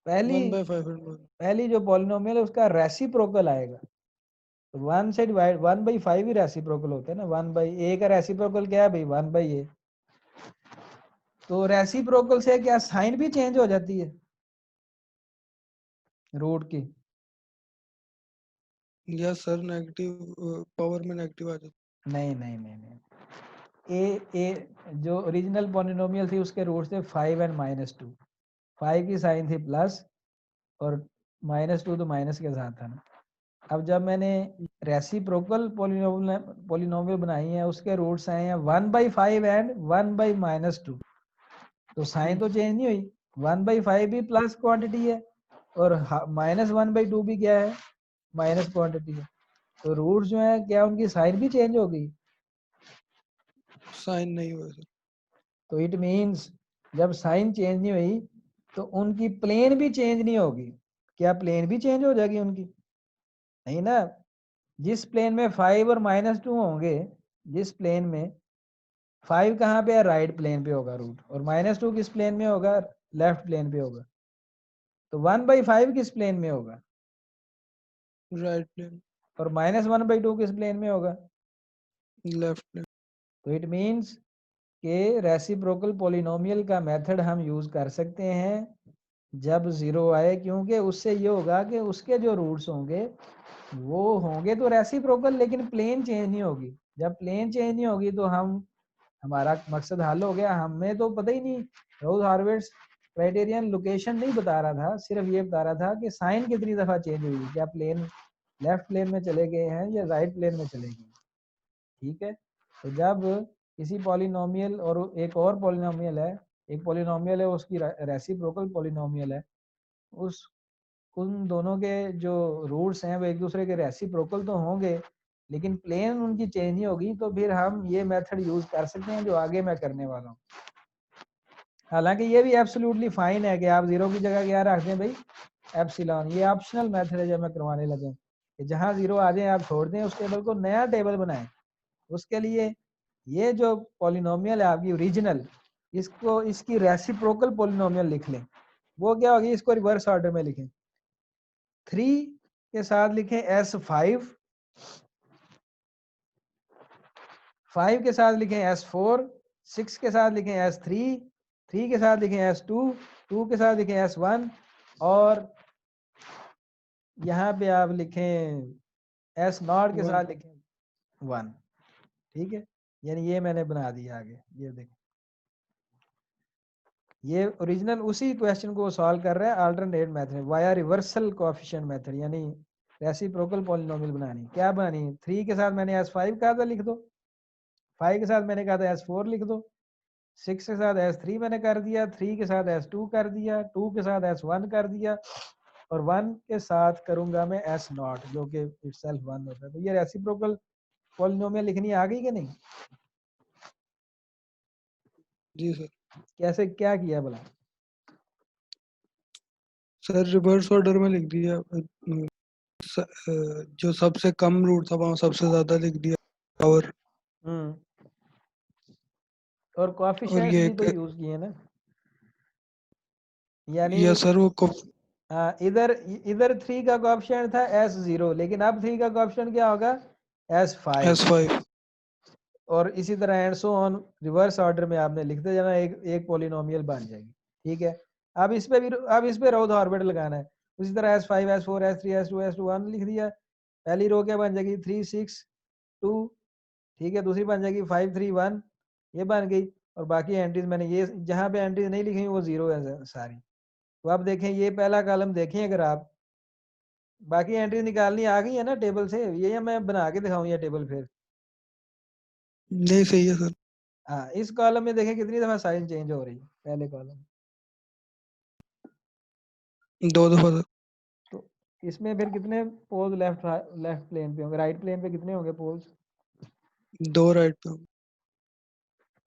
पहली 1/5 and 1। पहली जो पॉलिनोमियल है उसका रेसिप्रोकल आएगा। तो 1 से डिवाइड 1/5 ही रेसिप्रोकल होता है ना, 1/a का रेसिप्रोकल क्या है भाई, 1/a। तो रेसिप्रोकल से क्या साइन भी चेंज हो जाती है रूट की? यस सर, नेगेटिव पावर में नेगेटिव आ जाता नहीं नहीं नहीं नहीं, ए जो ओरिजिनल पॉलिनोमियल थी उसके रूट थे 5 एंड -2। 5 की साइन थी प्लस, और -2 तो माइनस के साथ था ना। अब जब मैंने रेसिप्रोकल पॉलिनोमियल बनाई है, उसके रूट्स आए हैं 1/5 एंड 1/-2। तो साइन तो चेंज नहीं हुई, 1/5 भी प्लस क्वांटिटी है और -1/2 भी क्या है, माइनस क्वांटिटी है। तो रूट्स जो है क्या उनकी साइन भी चेंज हो गई? साइन नहीं हुआ सर। तो इट मींस जब साइन चेंज नहीं हुई तो उनकी प्लेन भी चेंज नहीं होगी। क्या प्लेन भी चेंज हो जाएगी उनकी? नहीं ना। जिस प्लेन में 5 और -2 होंगे, जिस प्लेन में 5 कहाँ पे है, राइट प्लेन पे होगा रूट, और -2 किस प्लेन में होगा, लेफ्ट प्लेन पे होगा। तो 1/5 किस प्लेन में होगा, राइट प्लेन। और -1/2 किस प्लेन में होगा, लेफ्ट प्लेन। तो इट मींस कि रेसिप्रोकल पॉलिनोमियल का मेथड हम यूज कर सकते हैं जब 0 आए, क्योंकि उससे ये होगा कि उसके जो रूट्स होंगे वो होंगे तो रेसिप्रोकल, लेकिन प्लेन चेंज नहीं होगी। जब प्लेन चेंज नहीं होगी तो हमारा मकसद हल हो गया। हमें तो पता ही नहीं, रोज हार्वर्ड्स क्राइटेरियन लोकेशन नहीं बता रहा था, सिर्फ ये बता रहा था कि साइन कितनी दफा चेंज हुई, क्या प्लेन लेफ्ट प्लेन में चले गए हैं या राइट प्लेन में चले गए। ठीक है, तो जब किसी पॉलिनोमियल और एक और पॉलिनोमियल है, एक पॉलिनोमियल है उसकी रेसिप्रोकल पॉलिनोमियल है, उस उन दोनों के जो रूट्स हैं वो एक दूसरे के रेसिप्रोकल तो होंगे, लेकिन प्लेन उनकी चेंज नहीं होगी। तो फिर हम ये मेथड यूज कर सकते हैं जो आगे मैं करने वाला हूँ। हालांकि ये भी एब्सोल्युटली फाइन है कि आप 0 की जगह क्या रख दें भाई, एप्सिलॉन। ये ऑप्शनल मेथड है जब मैं करवाने लगा कि जहाँ 0 आ जाए आप छोड़ दें, उस टेबल को नया टेबल बनाएं। उसके लिए ये जो पॉलिनोमियल है आपकी ओरिजिनल, इसको इसकी रेसिप्रोकल पॉलिनोमियल लिख लें। वो क्या होगी, इसको रिवर्स ऑर्डर में लिखें। 3 के साथ लिखें S5, 5 के साथ लिखें S4, 6 के साथ लिखें S3, 3 के साथ लिखें S2, 2 के साथ लिखें S1 और यहाँ पे आप लिखें S0 के साथ लिखें 1। ठीक है, यानी ये मैंने बना दिया आगे। ये देखें, ये ओरिजिनल उसी क्वेश्चन को सॉल्व कर रहा है alternate method via reversal coefficient method, यानी रेसिप्रोकल पॉलिनोमियल बनानी। क्या बनानी? 3 के साथ मैंने S5 कहा था लिख दो, 5 के साथ मैंने कहा था S4 लिख दो, 6 के साथ S3 मैंने कर दिया, 3 के साथ S2 कर दिया, 2 के साथ S1 कर दिया और 1 के साथ करूंगा मैं S0 जो कि इटसेल्फ 1 होता है। तो ये रेसिप्रोकल पॉलिनोमियल लिखनी आ गई कि नहीं? जी सर। कैसे, क्या किया भला? सर रिवर्स ऑर्डर में लिख दिया, जो सबसे कम रूट था वहाँ सबसे ज्यादा लिख दिया पावर, और कोएफिशिएंट्स ये भी तो यूज किए ना, यानी या सर वो हाँ, इधर इधर 3 का कोएफिशिएंट था S0, लेकिन अब 3 का कोएफिशिएंट क्या होगा? S5। S5। और इसी तरह and so on reverse order में आपने लिखते जाना, एक पॉलिनोमियल बन जाएगी। ठीक है, अब इस पे भी, अब इस पे राउथ ऑर्बिट लगाना है। उसी तरह S5, S4, S3, S2, S2 1 लिख दिया। पहली रो क्या बन जाएगी? 3 6 2। ठीक है, दूसरी बन जाएगी 5 3 1, ये बन गई। और बाकी एंट्रीज मैंने ये जहाँ पे एंट्रीज नहीं लिखी वो 0 है सारी। तो आप देखें, ये पहला कॉलम देखें, अगर आप बाकी एंट्री निकालनी आ गई है ना टेबल से, ये मैं बना के दिखाऊं ये टेबल फिर? नहीं सही है सर। हाँ, इस कॉलम में देखें कितनी दफा साइन चेंज हो रही है पहले कॉलम। 2 दफा सर। तो इसमें फिर कितने पोल्स लेफ्ट लेफ्ट प्लेन पे होंगे? राइट प्लेन पे कितने होंगे पोल्स? 2 राइट पे,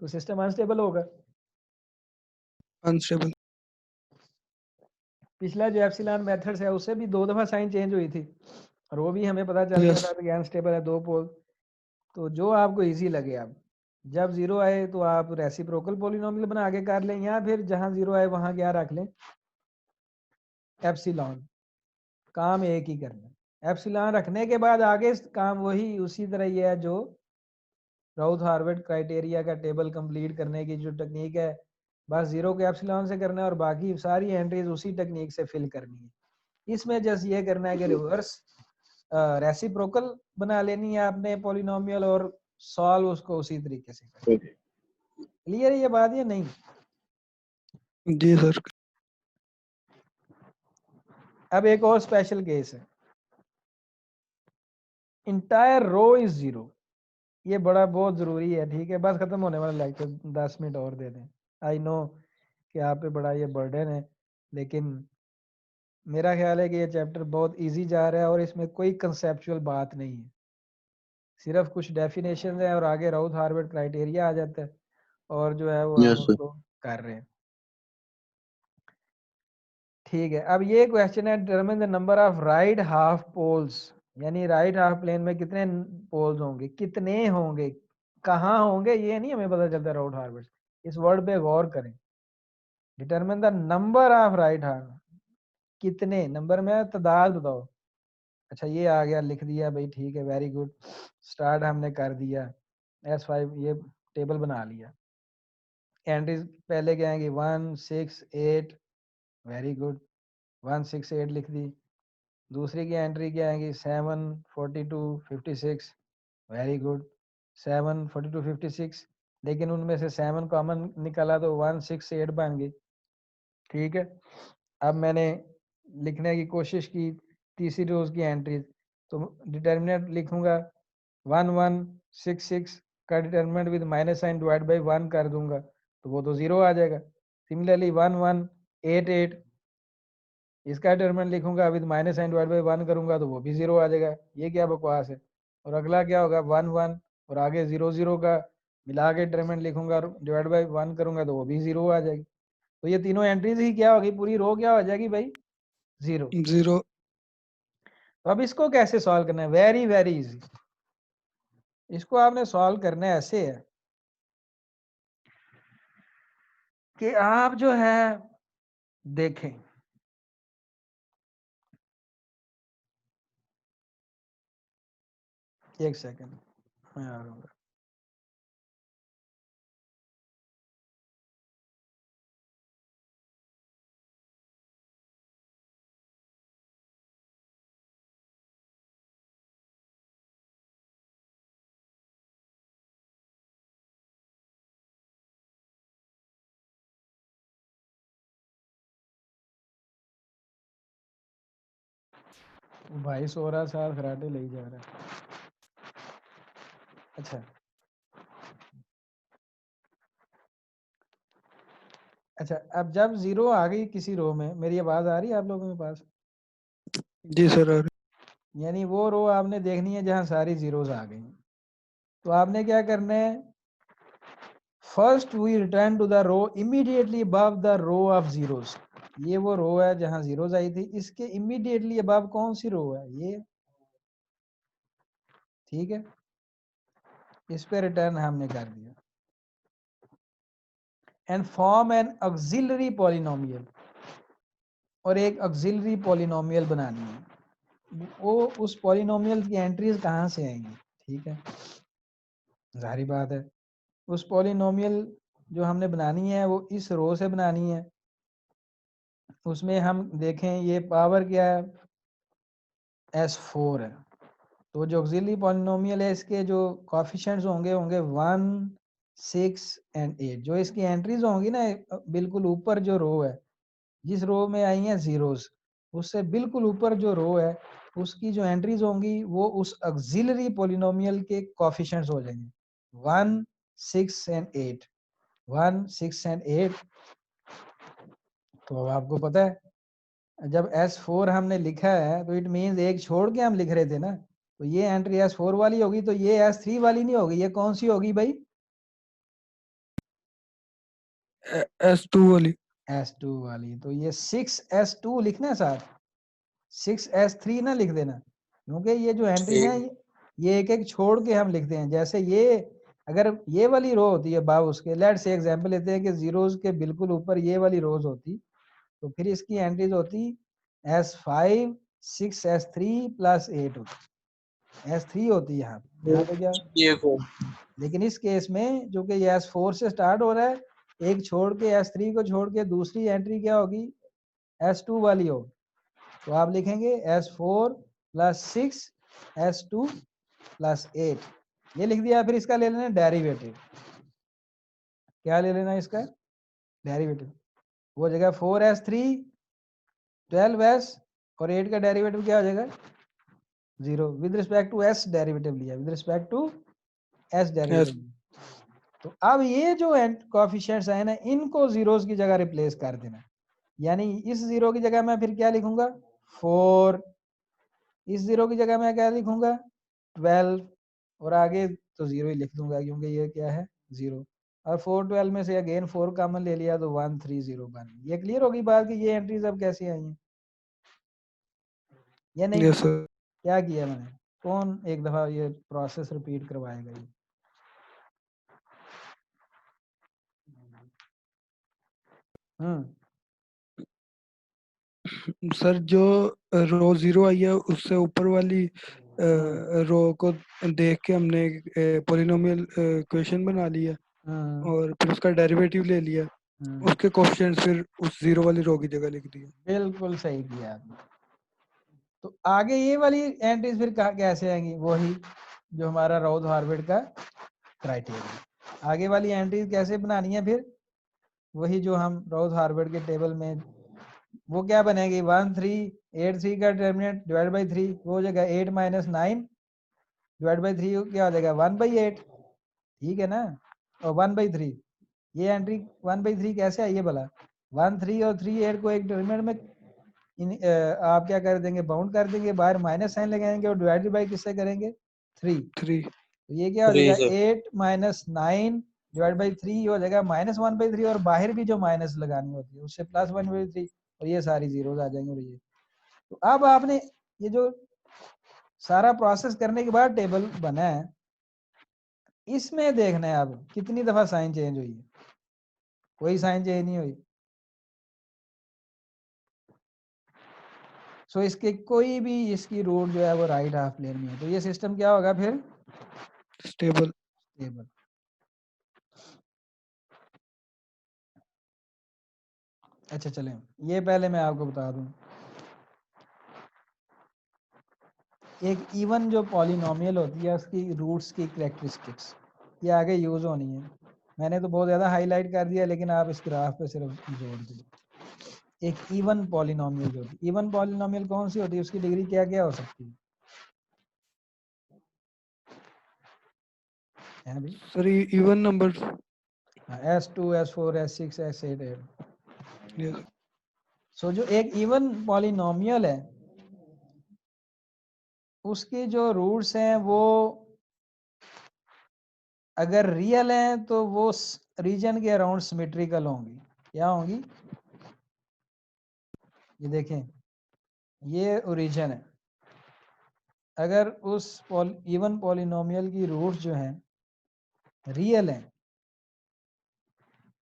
तो सिस्टम अनस्टेबल होगा। अनस्टेबल। पिछला जो एप्सिलॉन मेथड्स है उससे भी 2 दफा साइन चेंज हुई थी और वो भी हमें पता चल गया यस। था कि अनस्टेबल है 2 पोल। तो जो आपको इजी लगे, आप जब 0 आए तो आप रेसिप्रोकल पॉलिनोमियल बना के कर लें, या फिर जहां 0 आए वहां क्या रख लें? एप्सिलॉन। काम एक ही करना है। एप्सिलॉन रखने के बाद आगे काम वही उसी तरह ही है जो राउथ हार्वर्ड क्राइटेरिया का टेबल कंप्लीट करने की जो टेक्निक है, बस 0 के एप्सिलॉन से करना है और बाकी सारी एंट्रीज उसी टेक्निक से फिल करनी है। इसमें जस्ट ये करना है कि रिवर्स रेसिप्रोकल बना लेनी है आपने पॉलिनोमियल और सॉल्व उसको उसी तरीके से करना। क्लियर है ये बात या नहीं? जी सर। अब एक और स्पेशल केस है, इंटायर रो इज 0। ये बड़ा बहुत जरूरी है। ठीक है, बस खत्म होने वाला लेक्चर, 10 मिनट और दे दें। आई नो कि आप पे बड़ा ये बर्डन है, लेकिन मेरा ख्याल है कि ये चैप्टर बहुत इजी जा रहा है और इसमें कोई कंसेप्चुअल बात नहीं है, सिर्फ कुछ डेफिनेशन है और आगे राउथ हार्वर्ड क्राइटेरिया आ जाता है और जो है वो हम उसको कर रहे हैं। ठीक है, अब ये क्वेश्चन है, determine the number of right half poles, यानी राइट हाफ प्लेन में कितने पोल्स होंगे, कितने होंगे, कहाँ होंगे, ये नहीं हमें पता चलता राउथ हार्वर्ड। इस वर्ड पे गौर करें। Determine the number of right half, कितने नंबर में तादाद बताओ। अच्छा ये आ गया, लिख दिया भाई, ठीक है, वेरी गुड, स्टार्ट हमने कर दिया। S5 ये टेबल बना लिया। एंट्रीज पहले क्या आएंगी? 1 6 8, वेरी गुड, 1 6 8 लिख दी। दूसरी की एंट्री क्या आएंगी? 7 42 56, वेरी गुड, 7 42 56, लेकिन उनमें से 7 कॉमन निकाला तो 1 6 8 बन गई। ठीक है, अब मैंने लिखने की कोशिश की तीसरी रोज की एंट्रीज, तो डिटर्मिनेंट लिखूंगा 1 1 6 6 का determinant with minus sign divide by 1 कर दूंगा तो वो तो 0 आ जाएगा। सिमिलरली 1 1 8 8, इसका डिटर्मिनेंट लिखूंगा with minus sign divide by 1 करूंगा तो वो भी 0 आ जाएगा। ये क्या बकवास है? और अगला क्या होगा? 1 1 और आगे 0 0 का मिला के डिटर्मिनेंट लिखूंगा, डिवाइड बाई 1 करूंगा तो वो भी 0 आ जाएगी। तो ये तीनों एंट्रीज ही क्या होगी? पूरी रो क्या हो जाएगी भाई? 0। 0 तो अब इसको कैसे सॉल्व करना है? Very very easy. इसको आपने सॉल्व करना है ऐसे है कि आप जो है देखें, एक सेकंड मैं आ रहा हूँ। भाई सो रहा, साथ खराटे ले जा रहा है। अच्छा अच्छा, अब जब 0 आ गई किसी रो में, मेरी आवाज आ रही है आप लोगों के पास? जी सर आ यानी वो रो आपने देखनी है जहां सारी जीरोस आ गई। तो आपने क्या करना है, first we return to the row immediately above the row of zeros. ये वो रो है जहां जीरोस आई थी, इसके इमीडिएटली अबव कौन सी रो है? ये, ठीक है, इस पे रिटर्न हमने कर दिया। And form an auxiliary polynomial, और एक ऑक्सिलरी पॉलिनोमियल बनानी है। वो उस पॉलिनोमियल की एंट्रीज कहाँ से आएंगी? ठीक है, जाहिर बात है उस पॉलिनोमियल जो हमने बनानी है वो इस रो से बनानी है। उसमें हम देखें ये पावर क्या है, S4 है। तो जो ऑक्सिलरी पॉलिनोमियल है इसके जो कोएफिशिएंट्स होंगे होंगे 1, 6 एंड 8। जो इसकी एंट्रीज होंगी ना, बिल्कुल ऊपर जो रो है, जिस रो में आई हैं जीरोस, उससे बिल्कुल ऊपर जो रो है उसकी जो एंट्रीज होंगी वो उस ऑक्सिलरी पॉलिनोमियल के कोएफिशिएंट्स हो जाएंगे 1, 6 एंड 8। 1, 6 एंड 8। तो अब आपको पता है जब S4 हमने लिखा है तो इट मींस एक छोड़ के हम लिख रहे थे ना, तो ये एंट्री S4 वाली होगी, तो ये S3 वाली नहीं होगी। ये कौन सी होगी भाई? S2 वाली। S2 वाली। तो ये 6S2 लिखना है साथ, 6S3 ना लिख देना, क्योंकि ये जो एंट्री ना ये एक एक छोड़ के हम लिखते हैं। जैसे ये अगर ये वाली रो होती है बाव उसके, लेट से एग्जांपल लेते हैं कि जीरोस के बिल्कुल ऊपर ये वाली रोज होती, तो फिर इसकी एंट्रीज होती S5, 6S3 प्लस 8 होती, S3 होती है यहाँ पे क्या। ये को लेकिन इस केस में जो कि ये S4 से स्टार्ट हो रहा है, एक छोड़ के S3 को छोड़ के दूसरी एंट्री क्या होगी, S2 वाली होगी। तो आप लिखेंगे S4 प्लस 6 S2 प्लस 8, ये लिख दिया। फिर इसका ले लेना डेरिवेटिव। क्या ले लेना इसका डेरिवेटिव? वो जगह 4S3 12S और 8 का डेरिवेटिव क्या हो जाएगा 0। With respect to S derivative लिया, with respect to S derivative. तो अब ये जो कोएफिशिएंट्स है ना, इनको जीरोस की जगह रिप्लेस कर देना। यानी इस जीरो की जगह मैं फिर क्या लिखूंगा 4, इस जीरो की जगह मैं क्या लिखूंगा 12, और आगे तो जीरो ही लिख दूंगा क्योंकि ये क्या है 0। और 4, 12 में से अगेन 4 कॉमन ले लिया तो 1, 3, 0 बन गई। ये क्लियर होगी बात कि ये एंट्रीज अब कैसे आई हैं या नहीं? Yes sir. क्या किया मैंने? कौन एक दफा ये प्रोसेस रिपीट करवाएगा ये? सर जो रो 0 आई है उससे ऊपर वाली रो को देख के हमने पॉलिनोमियल इक्वेशन बना लिया और फिर उसका डेरिवेटिव ले लिया, उसके कोएफिशिएंट्स फिर उस 0 वाली रो की जगह लिख दिए। बिल्कुल सही किया आपने। तो आगे ये वाली एंट्रीज फिर कैसे आएंगी? वही जो हमारा राउथ हार्वर्ड का क्राइटेरिया। आगे वाली एंट्रीज कैसे बनानी है फिर? वही जो हम राउथ हार्वर्ड के टेबल में, वो क्या बनेगी 1, 3, 8, 3 का डिटरमिनेंट डिवाइड बाई 3, वो हो जाएगा 8 माइनस 9 डिवाइड बाई 3 क्या हो जाएगा 1/8। ठीक है ना? और 1/3 ये एंट्री 1/3 कैसे आई है भला? 1, 3 और 3, 8 को एक डिटरमिनेंट में आप क्या कर देंगे, बाउंड कर देंगे, बाहर माइनस साइन लगाएंगे और डिवाइडेड बाई किससे करेंगे 3। 3 तो ये क्या हो 3 जाएगा सर 8 माइनस 9 डिवाइड बाई 3 हो जाएगा माइनस 1/3, और बाहर भी जो माइनस लगानी होती है उससे प्लस 1/3, और ये सारी जीरोस आ जाएंगे। और ये तो अब आपने ये जो सारा प्रोसेस करने के बाद टेबल बना है, इसमें देखना है अब कितनी दफा साइन चेंज हुई है। कोई साइन चेंज नहीं हुई। सो इसके कोई भी इसकी रूट जो है वो राइट हाफ प्लेन में है, तो ये सिस्टम क्या होगा फिर? स्टेबल। स्टेबल। अच्छा चलें, ये पहले मैं आपको बता दूं, एक इवन जो पॉलिनोमियल होती है उसकी रूट्स की कैरेक्टरिस्टिक्स ये आगे यूज होनी है। मैंने तो बहुत ज़्यादा हाईलाइट कर दिया, लेकिन आप इस ग्राफ पे सिर्फ जोड़ दीजिए। एक इवन पॉलिनोमियल जो होती है, इवन पॉलिनोमियल कौन सी होती है, उसकी डिग्री क्या क्या हो सकती है भाई? Sir even number. S2 S4 S6 S8 yes. So जो एक इवन पॉलिनोमियल है उसके जो रूट्स हैं वो अगर रियल हैं तो वो रीजन के अराउंड सिमेट्रिकल होंगी। क्या होंगी? ये देखें, ये ओरिजिन है। अगर उस इवन पॉलिनोमियल की रूट्स जो हैं रियल हैं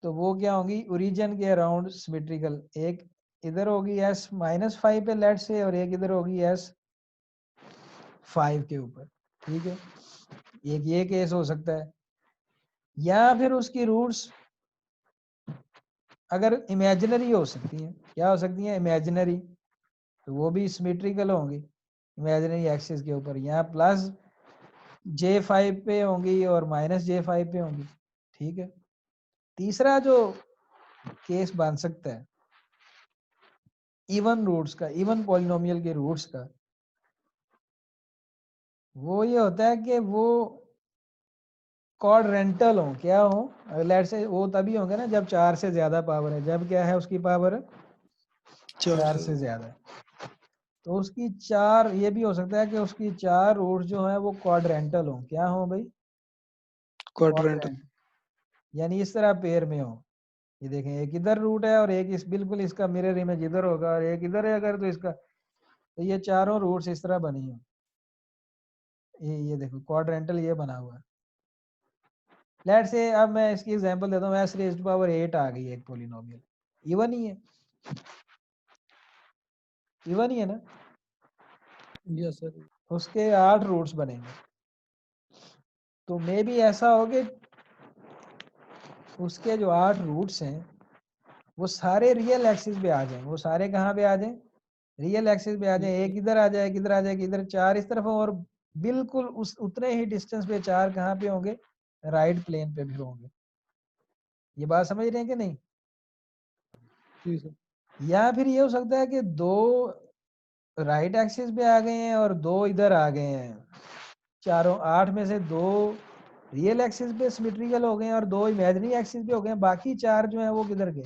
तो वो क्या होंगी? ओरिजिन के अराउंड सिमेट्रिकल। एक इधर होगी S-5 पे लेट से, और एक इधर होगी S5 के ऊपर। ठीक है, एक ये केस हो सकता है। या फिर उसकी रूट्स अगर इमेजिनरी हो सकती हैं। क्या हो सकती हैं? इमेजिनरी, तो वो भी सिमेट्रिकल होंगी इमेजिनरी एक्सिस के ऊपर। यहाँ प्लस J5 पे होंगी और माइनस J5 पे होंगी। ठीक है, तीसरा जो केस बन सकता है इवन रूट्स का, इवन पॉलिनोमियल के रूट्स का, वो ये होता है कि वो क्वाड्रेंटल हो। क्या हो? लेट से वो तभी होंगे ना जब 4 से ज्यादा पावर है। जब क्या है उसकी पावर? 4 से ज्यादा है। तो उसकी 4, ये भी हो सकता है कि उसकी 4 रूट्स जो है वो क्वाड्रेंटल हो। क्या हो भाई? क्वाड्रेंटल। यानी इस तरह पेयर में हो। ये देखें, एक इधर रूट है और एक इस बिल्कुल इसका मिरर इमेज इधर होगा, और एक इधर है अगर तो इसका, तो ये चारों रूट्स इस तरह बनी हो। ये देखो क्वाड्रेंटल ये बना हुआ है। लेट से अब मैं इसकी एग्जांपल देता हूँ। S⁻8 आ गई है एक पॉलिनोमियल, इवन ही है, इवन ही है ना। Yes sir. उसके 8 रूट्स बनेंगे। तो मे भी ऐसा हो कि उसके जो 8 रूट्स हैं वो सारे रियल एक्सिस पे आ जाएं। वो सारे कहाँ पे आ जाएं? रियल एक्सिस पे आ जाए। एक इधर आ जाए, इधर आ जाए, इधर 4 इस तरफ, और बिल्कुल उस उतने ही डिस्टेंस पे 4 कहाँ पे होंगे? राइट प्लेन पे भी होंगे। ये बात समझ रहे हैं कि नहीं? जी सर। या फिर ये हो सकता है कि 2 राइट एक्सिस पे आ गए हैं और 2 इधर आ गए हैं। चारों 8 में से 2 रियल एक्सिस पे सिमेट्रिकल हो गए हैं और 2 इमेजिनरी एक्सिस पे हो गए हैं। बाकी 4 जो है वो किधर गए?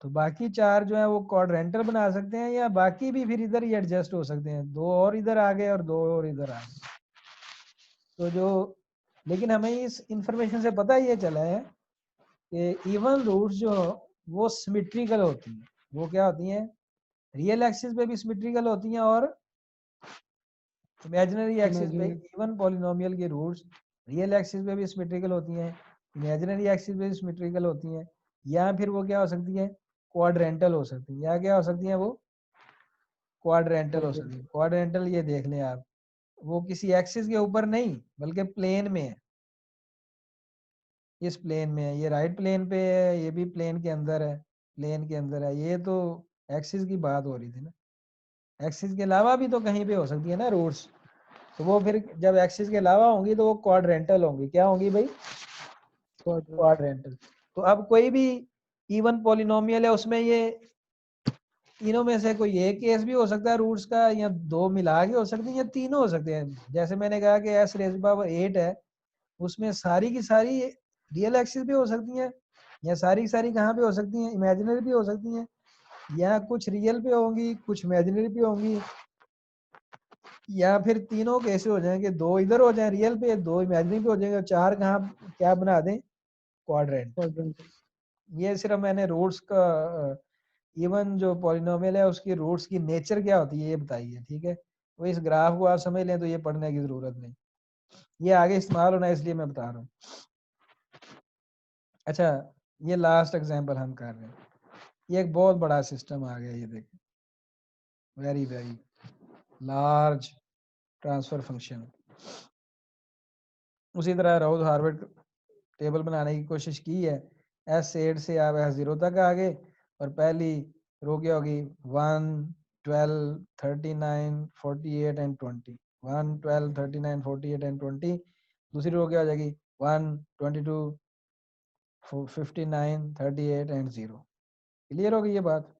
तो बाकी 4 जो है वो क्वाड्रेंटल बना सकते हैं, या बाकी भी फिर इधर ही एडजस्ट हो सकते हैं। 2 और इधर आ गए और 2 और इधर आ गए। तो जो, लेकिन हमें इस इंफॉर्मेशन से पता ये चला है कि इवन रूट्स जो वो सिमेट्रिकल होती हैं। वो क्या होती हैं? रियल एक्सिस पे भी सिमेट्रिकल होती हैं और इमेजिनरी एक्सिस पे। इवन पॉलिनोमियल की रूट्स रियल एक्सिस पे भी सिमेट्रिकल होती हैं, इमेजिनरी एक्सिस पे भी सिमेट्रिकल होती हैं, या फिर वो क्या हो सकती है? क्वाड्रेंटल हो सकती है। या क्या हो सकती है? वो क्वाड्रेंटल हो सकती है। क्वाड्रेंटल ये देख लें आप, वो किसी एक्सिस के ऊपर नहीं बल्कि प्लेन में है। इस प्लेन में है, ये राइट प्लेन पे है, ये भी प्लेन के अंदर है, प्लेन के अंदर है। ये तो एक्सिस की बात हो रही थी ना। एक्सिस के अलावा भी तो कहीं पे हो सकती है ना रूट्स। तो वो फिर जब एक्सिस के अलावा होंगी तो वो क्वाड्रेंटल होंगी। क्या होंगी भाई? क्वाड्रेंटल। तो अब कोई भी इवन पॉलिनोमियल है उसमें ये तीनों में से कोई एक केस भी हो सकता है रूट्स का, या 2 मिला के हो सकती है, या तीनों हो सकते हैं। जैसे मैंने कहा कि S⁻8 है, उसमें सारी की सारी रियल एक्सिस भी हो सकती हैं, या सारी की सारी कहाँ पे हो सकती हैं? इमेजिनरी भी हो सकती हैं, या कुछ रियल पे होंगी कुछ इमेजिनरी पे होंगी, या फिर तीनों कैसे हो जाएंगे? 2 इधर हो जाए रियल पे, 2 इमेजिनरी पे हो जाएंगे, 4 कहाँ क्या बना दें? क्वाड्रेंट। ये सिर्फ मैंने रूट्स का इवन जो पॉलिनोमियल है उसकी रूट्स की नेचर क्या होती है ये बताइए, ठीक है। तो इस ग्राफ को आप समझ लें तो ये पढ़ने की जरूरत नहीं, ये आगे इस्तेमाल होना है इसलिए मैं बता रहा हूँ। अच्छा, ये लास्ट एग्जांपल हम कर रहे हैं, ये एक बहुत बड़ा सिस्टम आ गया, ये देखें, very very large transfer function. उसी तरह राउथ हार्वर्ड टेबल बनाने की कोशिश की है, S8 से आप S0 तक आ गए और पहली रो क्या होगी 1, 12, 39, 48 एंड 20, 1, 12, 39, 48 एंड 20। दूसरी रो क्या हो जाएगी 1, 22, 59, 38 एंड 0। क्लियर हो गई ये बात,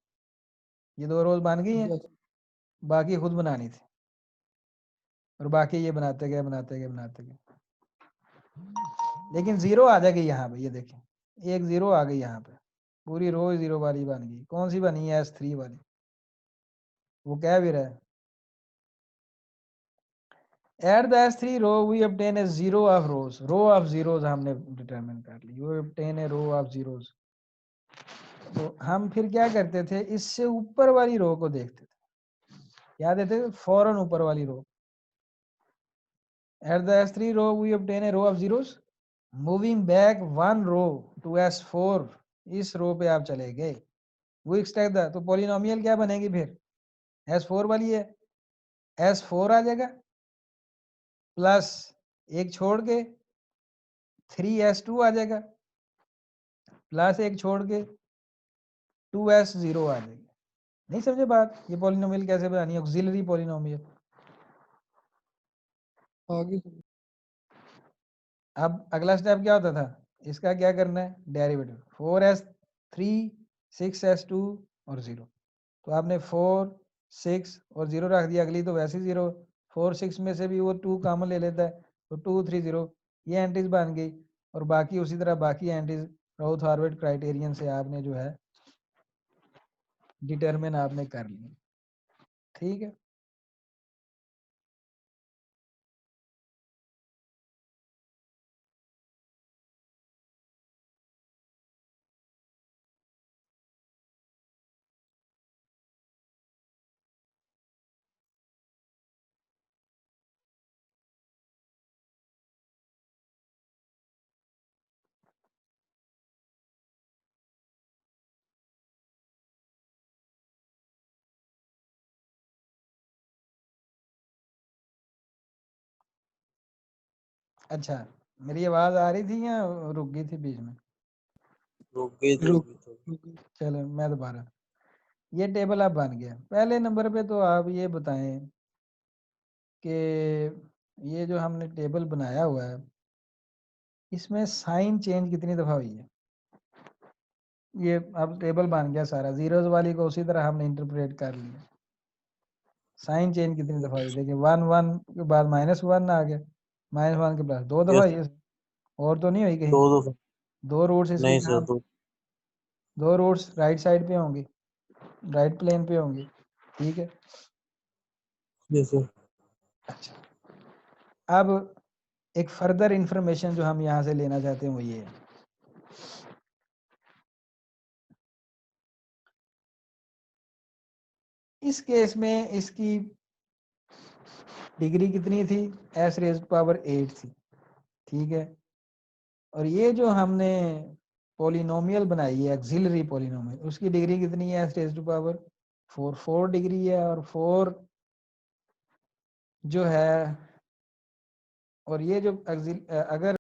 ये दो रोज बन गई हैं, बाकी खुद बनानी थी और बाकी ये बनाते गए बनाते गए बनाते गए, लेकिन जीरो आ जाएगी यहाँ पे, ये देखें एक जीरो आ गई यहाँ पे, पूरी रो जीरो वाली बन गई। कौन सी बनी है S3 वाली, वो कह भी रहा है at the S3 row we obtain a zero of rows, row of zeros हमने डिटरमिन कर ली, we obtain a row of zeros। तो हम फिर क्या करते थे, इससे ऊपर वाली रो को देखते थे, क्या देते थे, फौरन ऊपर वाली row. At the S3 row we obtain a row of zeros, moving back one row to S4, इस रो पे आप चले गए, वो एक्सट्रैक्ट द, तो पॉलिनोमियल क्या बनेगी फिर, S4 वाली है, S4 आ जाएगा प्लस एक छोड़ के 3S2 आ जाएगा प्लस एक छोड़ के 2S0 आ जाएगा। नहीं समझे बात, ये पॉलिनोमियल कैसे बनानी है, ऑक्सिलरी पॉलिनोमियल। आगे अब अगला स्टेप क्या होता था, इसका क्या करना है, डेरिवेटिव 4S3, 6S2 और 0। तो आपने 4, 6 और 0 रख दिया, अगली तो वैसे 0, 4, 6 में से भी वो 2 कॉमन ले लेता है तो 2, 3, 0, ये एंट्रीज बन गई। और बाकी उसी तरह बाकी एंट्रीज राउथ हार्वर्ड क्राइटेरियन से आपने जो है डिटरमिन आपने कर ली, ठीक है। अच्छा, मेरी आवाज आ रही थी या रुक गई थी बीच में, रुक गई थी रुक अभी तो। चलो मैं दोबारा, ये टेबल अब बन गया। पहले नंबर पे तो आप ये बताएं कि ये जो हमने टेबल बनाया हुआ है इसमें साइन चेंज कितनी दफा हुई है। ये अब टेबल बन गया सारा, जीरोज वाली को उसी तरह हमने इंटरप्रेट कर लिया। साइन चेंज कितनी दफा हुई, देखिए 1, 1 के बाद -1 आ गया, -1 के बाद 2 दफा यस, हुई है, और तो नहीं हुई कहीं। दो दफा। दो रूट्स इसकी नहीं कहाँ, सर, दो। दो रूट्स राइट साइड पे होंगी, राइट प्लेन पे होंगी, ठीक है। Yes sir. अच्छा, अब एक फर्दर इंफॉर्मेशन जो हम यहाँ से लेना चाहते हैं वो ये है, इस केस में इसकी डिग्री कितनी थी, S⁻8 थी, ठीक है। और ये जो हमने पॉलिनोमियल बनाई है ऑक्सिलरी पॉलिनोमियल, उसकी डिग्री कितनी है, S⁻4, 4 डिग्री है। और 4 जो है, और ये जो अगर